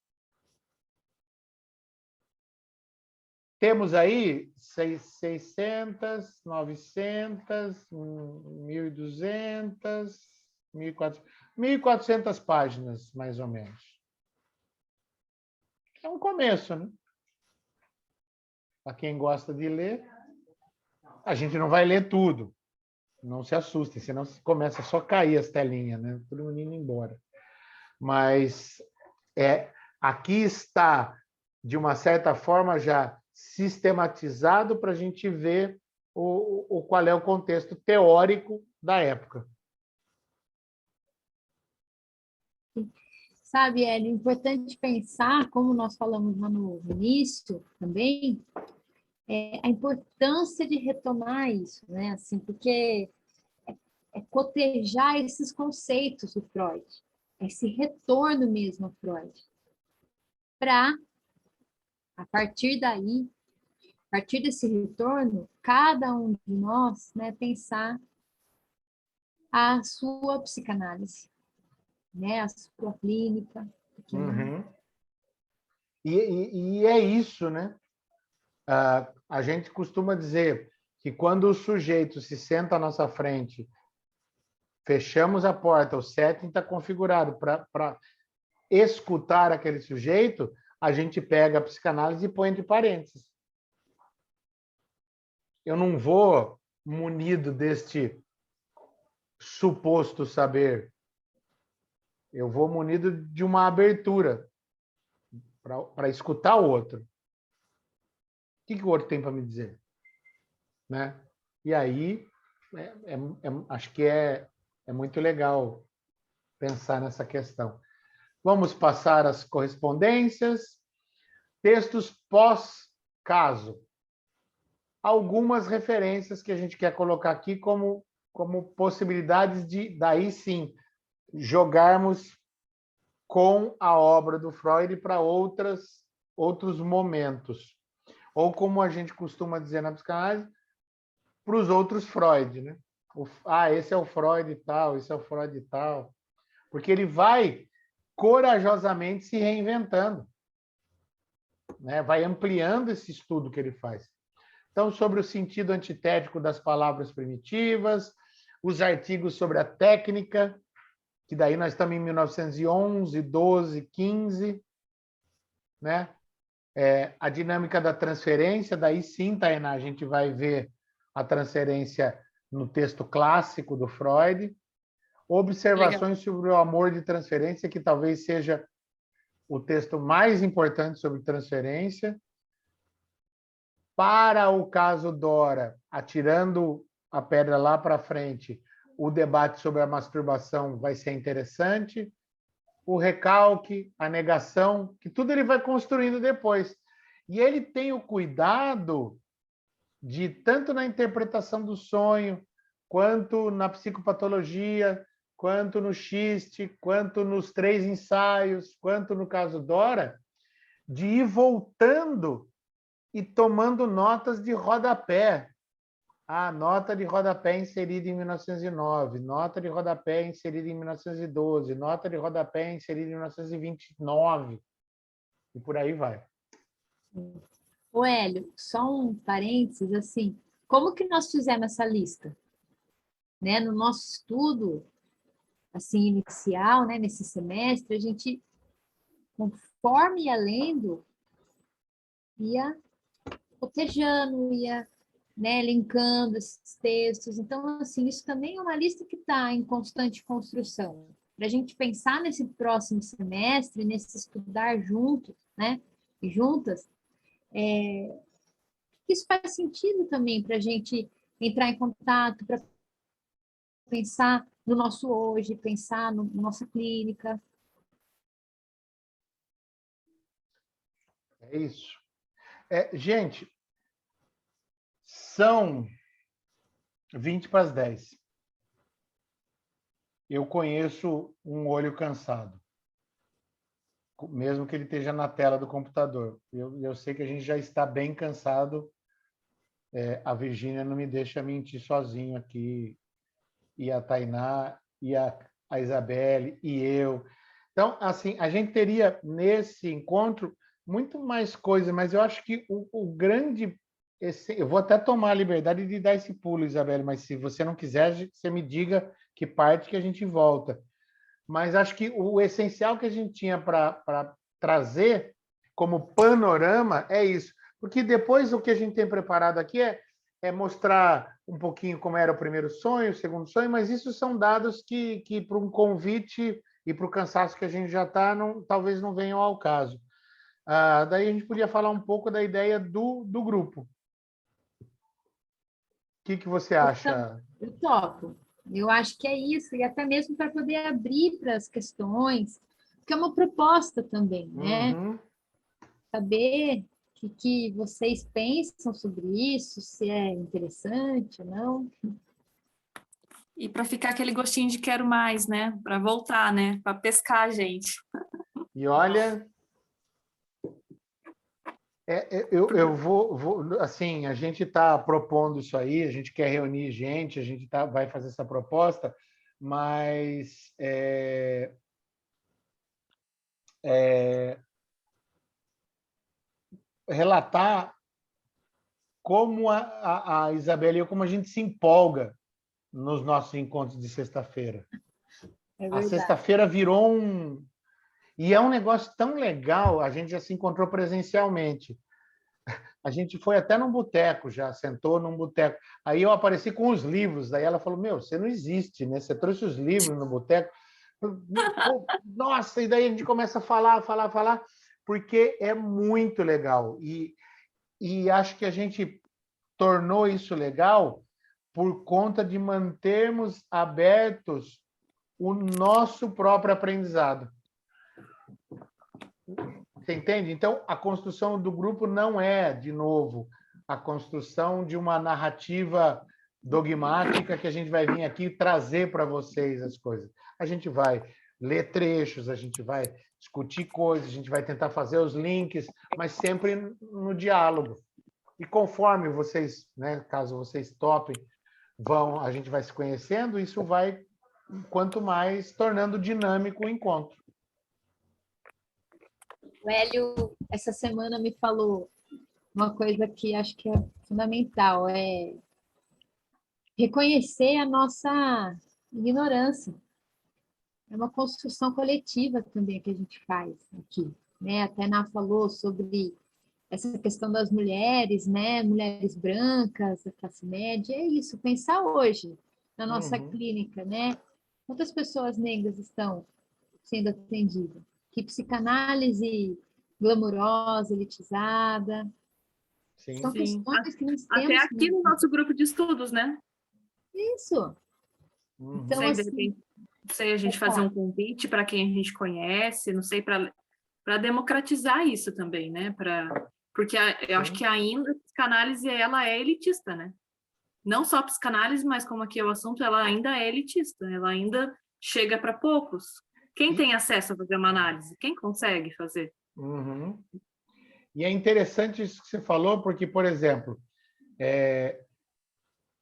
temos aí 600, 900, 1.200, 1.400 páginas, mais ou menos. É um começo, né? Para quem gosta de ler, a gente não vai ler tudo. Não se assustem, senão começa só a cair as telinhas, né? Todo mundo indo embora. Mas aqui está, de uma certa forma, já sistematizado para a gente ver qual é o contexto teórico da época. Sabe, é importante pensar, como nós falamos lá no início também, a importância de retomar isso, né? Assim, porque é cotejar esses conceitos do Freud, esse retorno mesmo a Freud, para, a partir daí, a partir desse retorno, cada um de nós, né, pensar a sua psicanálise, né, a sua clínica. Uhum. E é isso, né? A gente costuma dizer que quando o sujeito se senta à nossa frente, fechamos a porta, o setting está configurado para escutar aquele sujeito, a gente pega a psicanálise e põe entre parênteses. Eu não vou munido deste suposto saber. Eu vou munido de uma abertura para escutar o outro. O que o outro tem para me dizer? Né? E aí, acho que é muito legal pensar nessa questão. Vamos passar as correspondências. Textos pós-caso. Algumas referências que a gente quer colocar aqui como possibilidades de, daí sim, jogarmos com a obra do Freud para outros momentos. Ou, como a gente costuma dizer na psicanálise, para os outros Freud, né? Esse é o Freud e tal, esse é o Freud e tal. Porque ele vai corajosamente se reinventando, né? Vai ampliando esse estudo que ele faz. Então, sobre o sentido antitético das palavras primitivas, os artigos sobre a técnica, que daí nós estamos em 1911, 12, 15, né? A dinâmica da transferência, daí sim, Tainá, a gente vai ver a transferência no texto clássico do Freud. Observações sobre o amor de transferência, que talvez seja o texto mais importante sobre transferência. Para o caso Dora, atirando a pedra lá para frente, o debate sobre a masturbação vai ser interessante. O recalque, a negação, que tudo ele vai construindo depois. E ele tem o cuidado de, tanto na interpretação do sonho, quanto na psicopatologia, quanto no xiste, quanto nos 3 ensaios, quanto no caso Dora, de ir voltando e tomando notas de rodapé. Nota de rodapé inserida em 1909, nota de rodapé inserida em 1912, nota de rodapé inserida em 1929, e por aí vai. Ô, Hélio, só um parênteses, assim, como que nós fizemos essa lista? Né? No nosso estudo, assim, inicial, né, nesse semestre, a gente, conforme ia lendo, ia cotejando, ia, né, linkando esses textos. Então, assim, isso também é uma lista que está em constante construção. Para a gente pensar nesse próximo semestre, nesse estudar juntos, né, e juntas, isso faz sentido também para a gente entrar em contato, para pensar no nosso hoje, pensar na nossa clínica. É isso. Gente, são 20 para as 10. Eu conheço um olho cansado, mesmo que ele esteja na tela do computador. Eu sei que a gente já está bem cansado. A Virgínia não me deixa mentir sozinho aqui, e a Tainá, e a Isabelle, e eu. Então, assim, a gente teria nesse encontro muito mais coisa, mas eu acho que o grande... eu vou até tomar a liberdade de dar esse pulo, Isabelle, mas se você não quiser, você me diga que parte que a gente volta. Mas acho que o essencial que a gente tinha para trazer como panorama é isso. Porque depois o que a gente tem preparado aqui é mostrar um pouquinho como era o primeiro sonho, o segundo sonho, mas isso são dados que para um convite e para o cansaço que a gente já está, talvez não venham ao caso. Daí a gente podia falar um pouco da ideia do grupo. O que você acha? Eu topo. Eu acho que é isso, e até mesmo para poder abrir para as questões, porque é uma proposta também, né? Uhum. Saber o que vocês pensam sobre isso, se é interessante ou não. E para ficar aquele gostinho de quero mais, né? Para voltar, né? Para pescar a gente. E olha, eu vou, assim, a gente está propondo isso aí, a gente quer reunir gente, a gente vai fazer essa proposta, mas relatar como a Isabela e eu, como a gente se empolga nos nossos encontros de sexta-feira. É A verdade. sexta-feira virou um... E é um negócio tão legal, a gente já se encontrou presencialmente. A gente foi até num boteco já, sentou num boteco. Aí eu apareci com os livros, daí ela falou, meu, você não existe, né? Você trouxe os livros no boteco. Nossa, e daí a gente começa a falar, porque é muito legal. E acho que a gente tornou isso legal por conta de mantermos abertos o nosso próprio aprendizado. Você entende? Então, a construção do grupo não é, de novo, a construção de uma narrativa dogmática que a gente vai vir aqui trazer para vocês as coisas. A gente vai ler trechos, a gente vai discutir coisas, a gente vai tentar fazer os links, mas sempre no diálogo. E conforme vocês, né, caso vocês topem, a gente vai se conhecendo, isso vai, quanto mais, tornando dinâmico o encontro. O Hélio, essa semana, me falou uma coisa que acho que é fundamental, é reconhecer a nossa ignorância. É uma construção coletiva também que a gente faz aqui, né? Até a Ná falou sobre essa questão das mulheres, né? Mulheres brancas, da classe média, é isso, pensar hoje na nossa clínica, né? Quantas pessoas negras estão sendo atendidas? Que psicanálise glamurosa, elitizada. Sim. São Sim. questões que nós Até temos. aqui no nosso grupo de estudos, né? Isso. Uhum. Então, Não sei, de assim, repente, não sei, a gente fazer um convite para quem a gente conhece, não sei, para democratizar isso também, né? Porque eu acho que ainda a psicanálise ela é elitista, né? Não só a psicanálise, mas como aqui é o assunto, ela ainda é elitista, ela ainda chega para poucos. Quem tem acesso a fazer uma análise? Quem consegue fazer? Uhum. E é interessante isso que você falou, porque, por exemplo,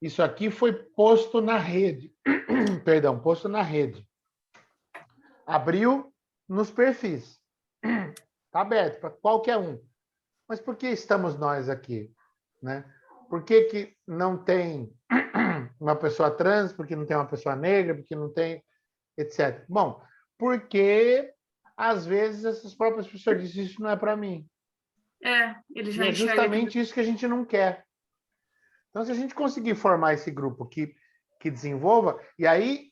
isso aqui foi posto na rede. Perdão, posto na rede. Abriu nos perfis. Está aberto para qualquer um. Mas por que estamos nós aqui? Né? Por que não tem uma pessoa trans, por que não tem uma pessoa negra, por que não tem, etc. Bom, porque às vezes essas próprias pessoas dizem isso não é para mim. Ele E já é enxerga justamente isso que a gente não quer. Então, se a gente conseguir formar esse grupo que desenvolva, e aí,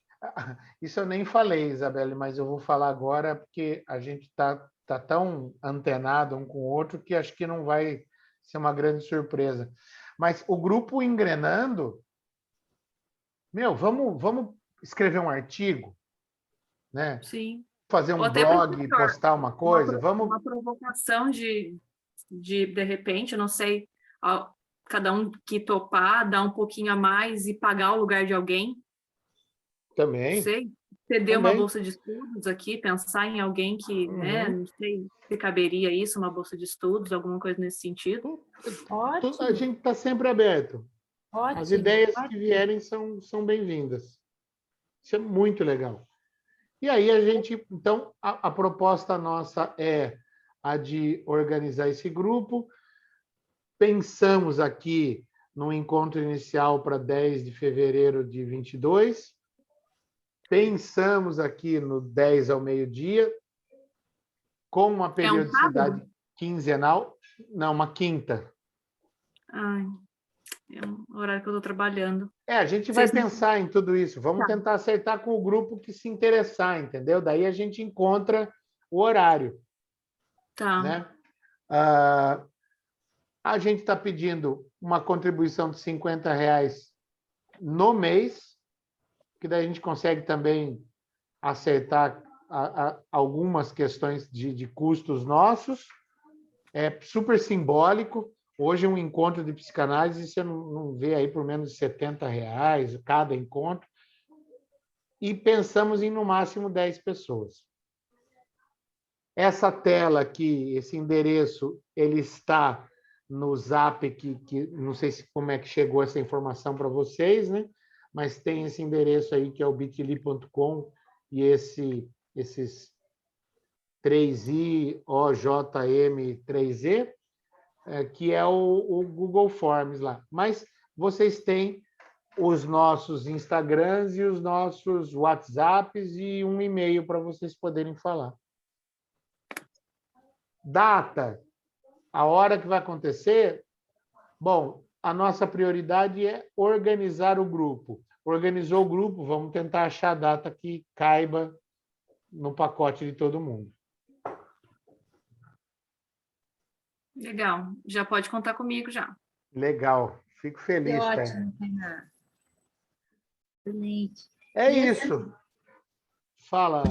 isso eu nem falei, Isabelle, mas eu vou falar agora, porque a gente está tão antenado um com o outro que acho que não vai ser uma grande surpresa. Mas o grupo engrenando, vamos escrever um artigo, né? Sim. Fazer Ou um até blog, professor, postar uma coisa, vamos... Uma provocação de repente, eu não sei, cada um que topar, dar um pouquinho a mais e pagar o lugar de alguém. Também. Sei, ceder uma Também. bolsa de estudos aqui, pensar em alguém que, né, não sei se caberia isso, uma bolsa de estudos, alguma coisa nesse sentido. ótimo. A gente está sempre aberto. Ótimo. As ideias que vierem são bem-vindas. Isso é muito legal. E aí a gente, então, a proposta nossa é a de organizar esse grupo. Pensamos aqui no encontro inicial para 10 de fevereiro de 22. Pensamos aqui no 10 ao meio-dia, com uma periodicidade quinzenal. Não, uma quinta. Ai, é um horário que eu estou trabalhando. A gente vai pensar em tudo isso. Vamos tentar acertar com o grupo que se interessar, entendeu? Daí a gente encontra o horário. Tá. Né? A gente está pedindo uma contribuição de R$ 50 no mês, que daí a gente consegue também acertar algumas questões de custos nossos. É super simbólico. Hoje, um encontro de psicanálise, você não vê aí por menos de R$ 70 cada encontro. E pensamos em, no máximo, 10 pessoas. Essa tela aqui, esse endereço, ele está no Zap, que não sei como é que chegou essa informação para vocês, né? Mas tem esse endereço aí, que é o bit.ly.com, e esses 3i, OJM 3e, que é o Google Forms lá. Mas vocês têm os nossos Instagrams e os nossos WhatsApps e um e-mail para vocês poderem falar. Data, a hora que vai acontecer, bom, a nossa prioridade é organizar o grupo. Organizou o grupo, vamos tentar achar a data que caiba no pacote de todo mundo. Legal. Já pode contar comigo já. Legal. Fico feliz. Que ótimo, Tainá. Excelente. É E isso. Fala,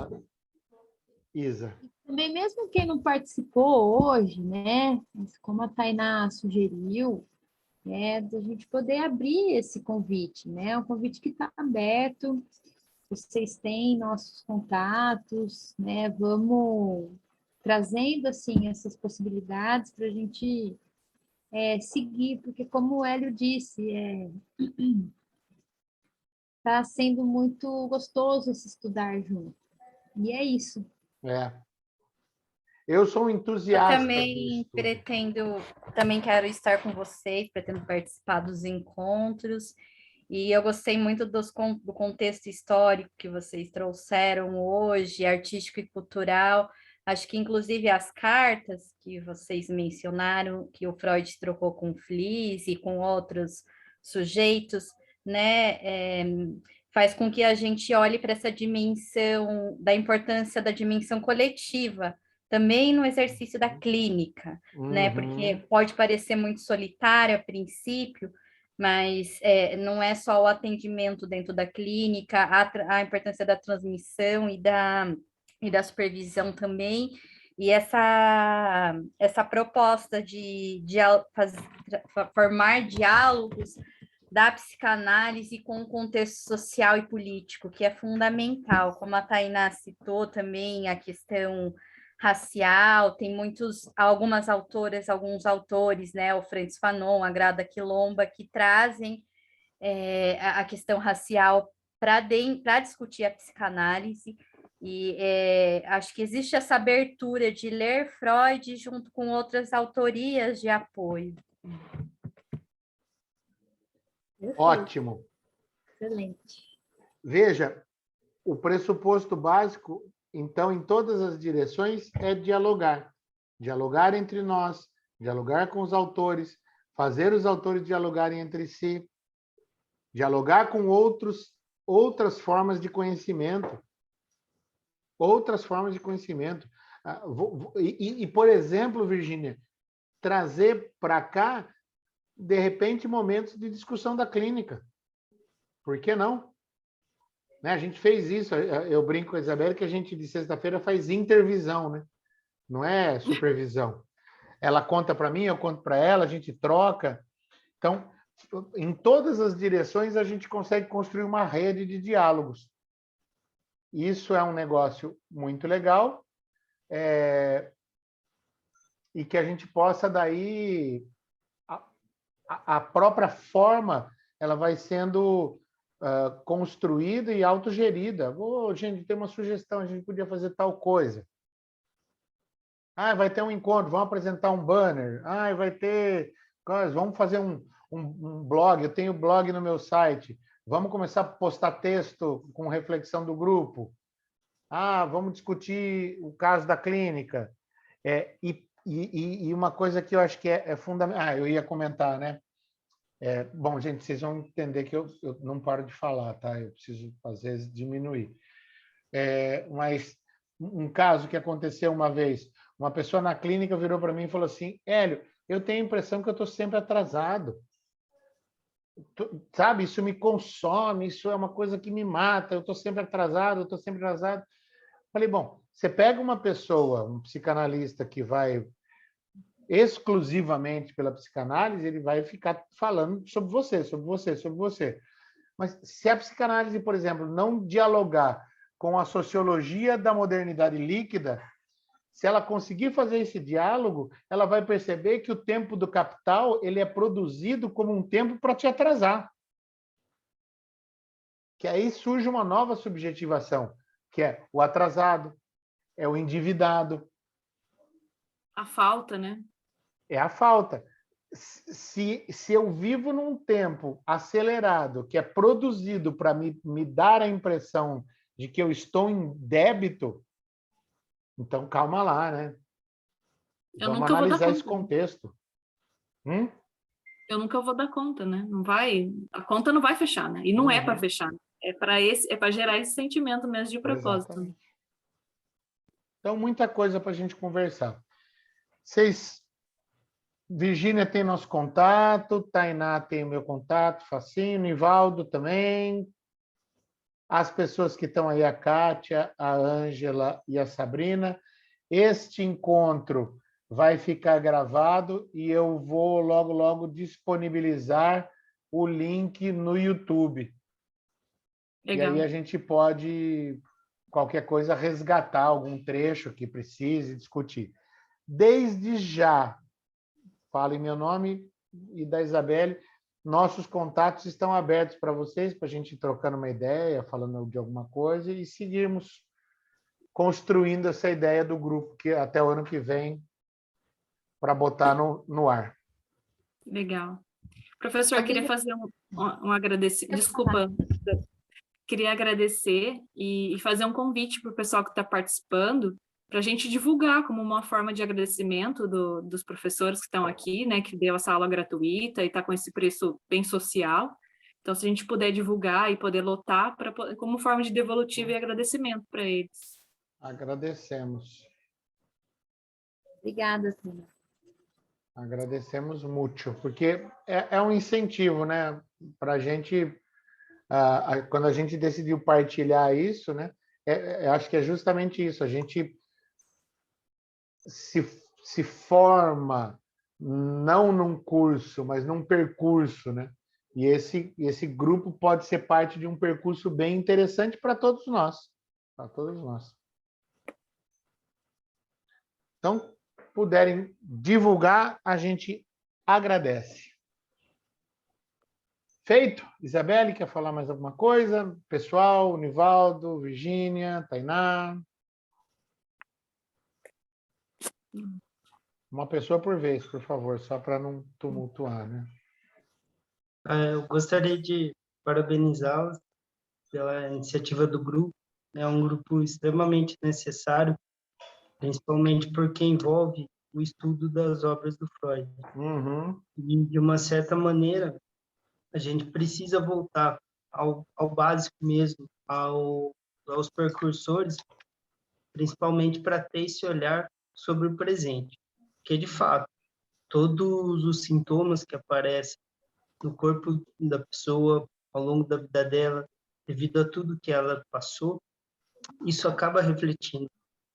Isa. Também, mesmo quem não participou hoje, né? Mas como a Tainá sugeriu, da gente poder abrir esse convite, né? Um convite que está aberto. Vocês têm nossos contatos, né? Vamos trazendo assim essas possibilidades para a gente seguir, porque como o Hélio disse, está sendo muito gostoso se estudar junto. E é isso. Eu sou um entusiasta. Eu também também quero estar com vocês, pretendo participar dos encontros. E eu gostei muito do contexto histórico que vocês trouxeram hoje, artístico e cultural. Acho que, inclusive, as cartas que vocês mencionaram, que o Freud trocou com Fliess e com outros sujeitos, né, faz com que a gente olhe para essa dimensão, da importância da dimensão coletiva, também no exercício da clínica, né, porque pode parecer muito solitário a princípio, mas não é só o atendimento dentro da clínica, a importância da transmissão e da supervisão também, e essa proposta de formar diálogos da psicanálise com o contexto social e político, que é fundamental, como a Tainá citou também, a questão racial, tem algumas autoras, alguns autores, né, o Frantz Fanon, a Grada Quilomba, que trazem a questão racial para discutir a psicanálise, e acho que existe essa abertura de ler Freud junto com outras autorias de apoio. Ótimo. Excelente. Veja, o pressuposto básico, então, em todas as direções, é dialogar. Dialogar entre nós, dialogar com os autores, fazer os autores dialogarem entre si, dialogar com outras formas de conhecimento. Outras formas de conhecimento. E, por exemplo, Virgínia, trazer para cá, de repente, momentos de discussão da clínica. Por que não? Né? A gente fez isso, eu brinco com a Isabela que a gente, de sexta-feira, faz intervisão, né? Não é supervisão. Ela conta para mim, eu conto para ela, a gente troca. Então, em todas as direções, a gente consegue construir uma rede de diálogos. Isso é um negócio muito legal, e que a gente possa, daí, a própria forma, ela vai sendo construída e autogerida. Gente, tem uma sugestão, a gente podia fazer tal coisa. Ah, vai ter um encontro, vamos apresentar um banner. Ah, vai ter... Vamos fazer um blog, eu tenho blog no meu site. Vamos começar a postar texto com reflexão do grupo. Ah, vamos discutir o caso da clínica. E uma coisa que eu acho que é fundamental... Ah, eu ia comentar, né? Bom, gente, vocês vão entender que eu não paro de falar, tá? Eu preciso, às vezes, diminuir. Mas um caso que aconteceu uma vez, uma pessoa na clínica virou para mim e falou assim, Hélio, eu tenho a impressão que eu estou sempre atrasado. Sabe, isso me consome, isso é uma coisa que me mata, eu estou sempre atrasado, eu estou sempre atrasado. Falei, bom, você pega uma pessoa, um psicanalista que vai exclusivamente pela psicanálise, ele vai ficar falando sobre você, sobre você, sobre você. Mas se a psicanálise, por exemplo, não dialogar com a sociologia da modernidade líquida, se ela conseguir fazer esse diálogo, ela vai perceber que o tempo do capital ele é produzido como um tempo para te atrasar. Que aí surge uma nova subjetivação, que é o atrasado, é o endividado. A falta, né? É a falta. Se eu vivo num tempo acelerado, que é produzido para me dar a impressão de que eu estou em débito, então calma lá, né? Vamos analisar esse contexto. Eu nunca vou dar conta, né? Não vai, a conta não vai fechar, né? E não é para fechar. É para gerar esse sentimento mesmo de propósito. Exatamente. Então, muita coisa para a gente conversar. Virgínia tem nosso contato, Tainá tem o meu contato, facinho, Nivaldo também. As pessoas que estão aí, a Kátia, a Ângela e a Sabrina. Este encontro vai ficar gravado e eu vou logo, logo disponibilizar o link no YouTube. Legal. E aí a gente pode, qualquer coisa, resgatar algum trecho que precise discutir. Desde já, falo em meu nome e da Isabelle, nossos contatos estão abertos para vocês, para a gente ir trocando uma ideia, falando de alguma coisa e seguirmos construindo essa ideia do grupo que até o ano que vem para botar no ar. Legal. Professor, queria fazer um agradecimento. Desculpa, queria agradecer e fazer um convite para o pessoal que está participando, para a gente divulgar como uma forma de agradecimento dos professores que estão aqui, né, que deu essa aula gratuita e está com esse preço bem social. Então, se a gente puder divulgar e poder lotar como forma de devolutiva e agradecimento para eles. Agradecemos. Obrigada, Tina. Agradecemos muito, porque é um incentivo, né, para a gente, quando a gente decidiu partilhar isso, né, acho que é justamente isso, a gente se forma não num curso, mas num percurso, né, e esse grupo pode ser parte de um percurso bem interessante para todos nós, Então, puderem divulgar, a gente agradece. Feito? Isabelle, quer falar mais alguma coisa? Pessoal, Nivaldo, Virgínia, Tainá? Uma pessoa por vez, por favor, só para não tumultuar, né? Eu gostaria de parabenizá-los pela iniciativa do grupo. É um grupo extremamente necessário, principalmente porque envolve o estudo das obras do Freud. E, de uma certa maneira, a gente precisa voltar ao básico mesmo, aos precursores, principalmente para ter esse olhar sobre o presente. Porque, de fato, todos os sintomas que aparecem no corpo da pessoa ao longo da vida dela, devido a tudo que ela passou, isso acaba refletindo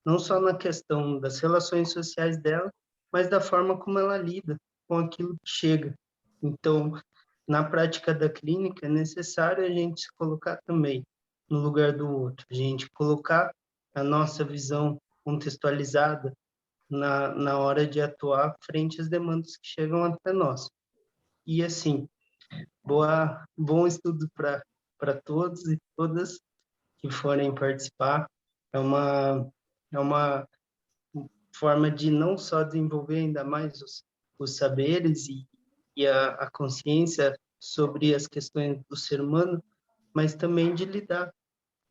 não só na questão das relações sociais dela, mas da forma como ela lida com aquilo que chega. Então, na prática da clínica, é necessário a gente se colocar também no lugar do outro, a gente colocar a nossa visão contextualizada na hora de atuar frente às demandas que chegam até nós. E, assim, bom estudo para todos e todas que forem participar. forma de não só desenvolver ainda mais os saberes e a consciência sobre as questões do ser humano, mas também de lidar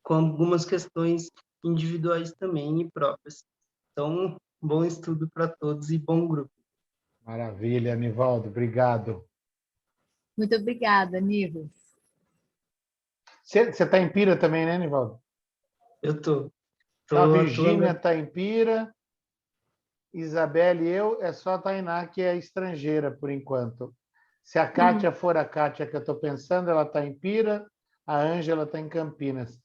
com algumas questões individuais também e próprias. Então, bom estudo para todos e bom grupo. Maravilha, Nivaldo, obrigado. Muito obrigada, Nivos. Você está em Pira também, né, Nivaldo? Eu tô Então, a atuando. Virgínia está em Pira, Isabelle e eu, é só a Tainá que é estrangeira por enquanto. Se a Kátia for a Kátia que eu estou pensando, ela está em Pira, a Ângela está em Campinas.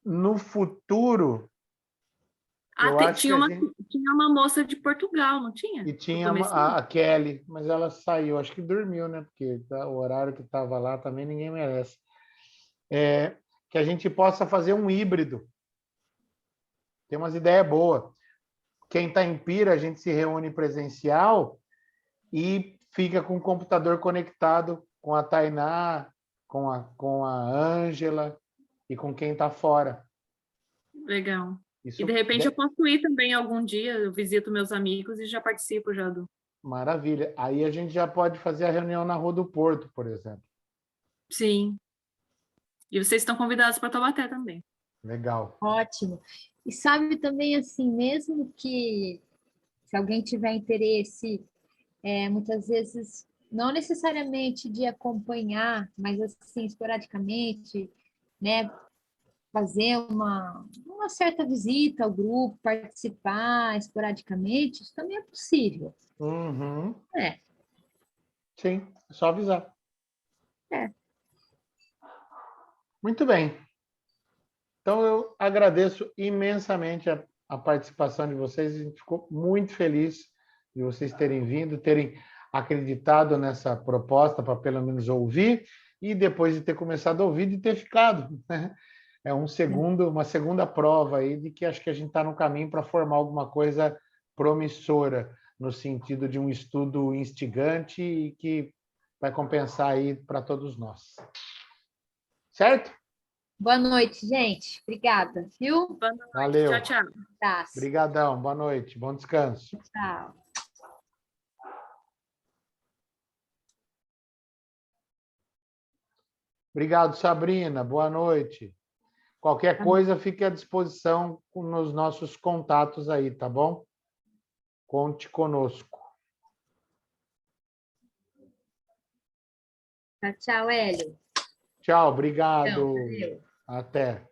No futuro, eu acho que tinha a gente... tinha uma moça de Portugal, não tinha? E No tinha comecinho? a Kelly, mas ela saiu, acho que dormiu, né? Porque o horário que estava lá também ninguém merece. Que a gente possa fazer um híbrido. Tem umas ideias boas. Quem está em Pira, a gente se reúne presencial e fica com o computador conectado com a Tainá, com a Ângela e com quem está fora. Legal. Isso E de repente eu posso ir também algum dia, eu visito meus amigos e já participo já do... Maravilha. Aí a gente já pode fazer a reunião na Rua do Porto, por exemplo. Sim. E vocês estão convidados para Taubaté também. Legal. Ótimo. E sabe também, assim, mesmo que se alguém tiver interesse, muitas vezes, não necessariamente de acompanhar, mas assim, esporadicamente, né? Fazer uma certa visita ao grupo, participar esporadicamente, isso também é possível. Uhum. É. Sim, é só avisar. É. Muito bem. Então, eu agradeço imensamente a participação de vocês. A gente ficou muito feliz de vocês terem vindo, terem acreditado nessa proposta para pelo menos ouvir e depois de ter começado a ouvir, de ter ficado, né? É uma segunda prova aí de que acho que a gente está no caminho para formar alguma coisa promissora no sentido de um estudo instigante e que vai compensar aí para todos nós. Certo? Boa noite, gente. Obrigada, viu? Boa noite. Valeu. Tchau, tchau. Abraço. Obrigadão. Boa noite. Bom descanso. Tchau. Obrigado, Sabrina. Boa noite. Qualquer coisa, fique à disposição nos nossos contatos aí, tá bom? Conte conosco. Tchau, Hélio. Tchau, obrigado. Tchau, valeu. Até.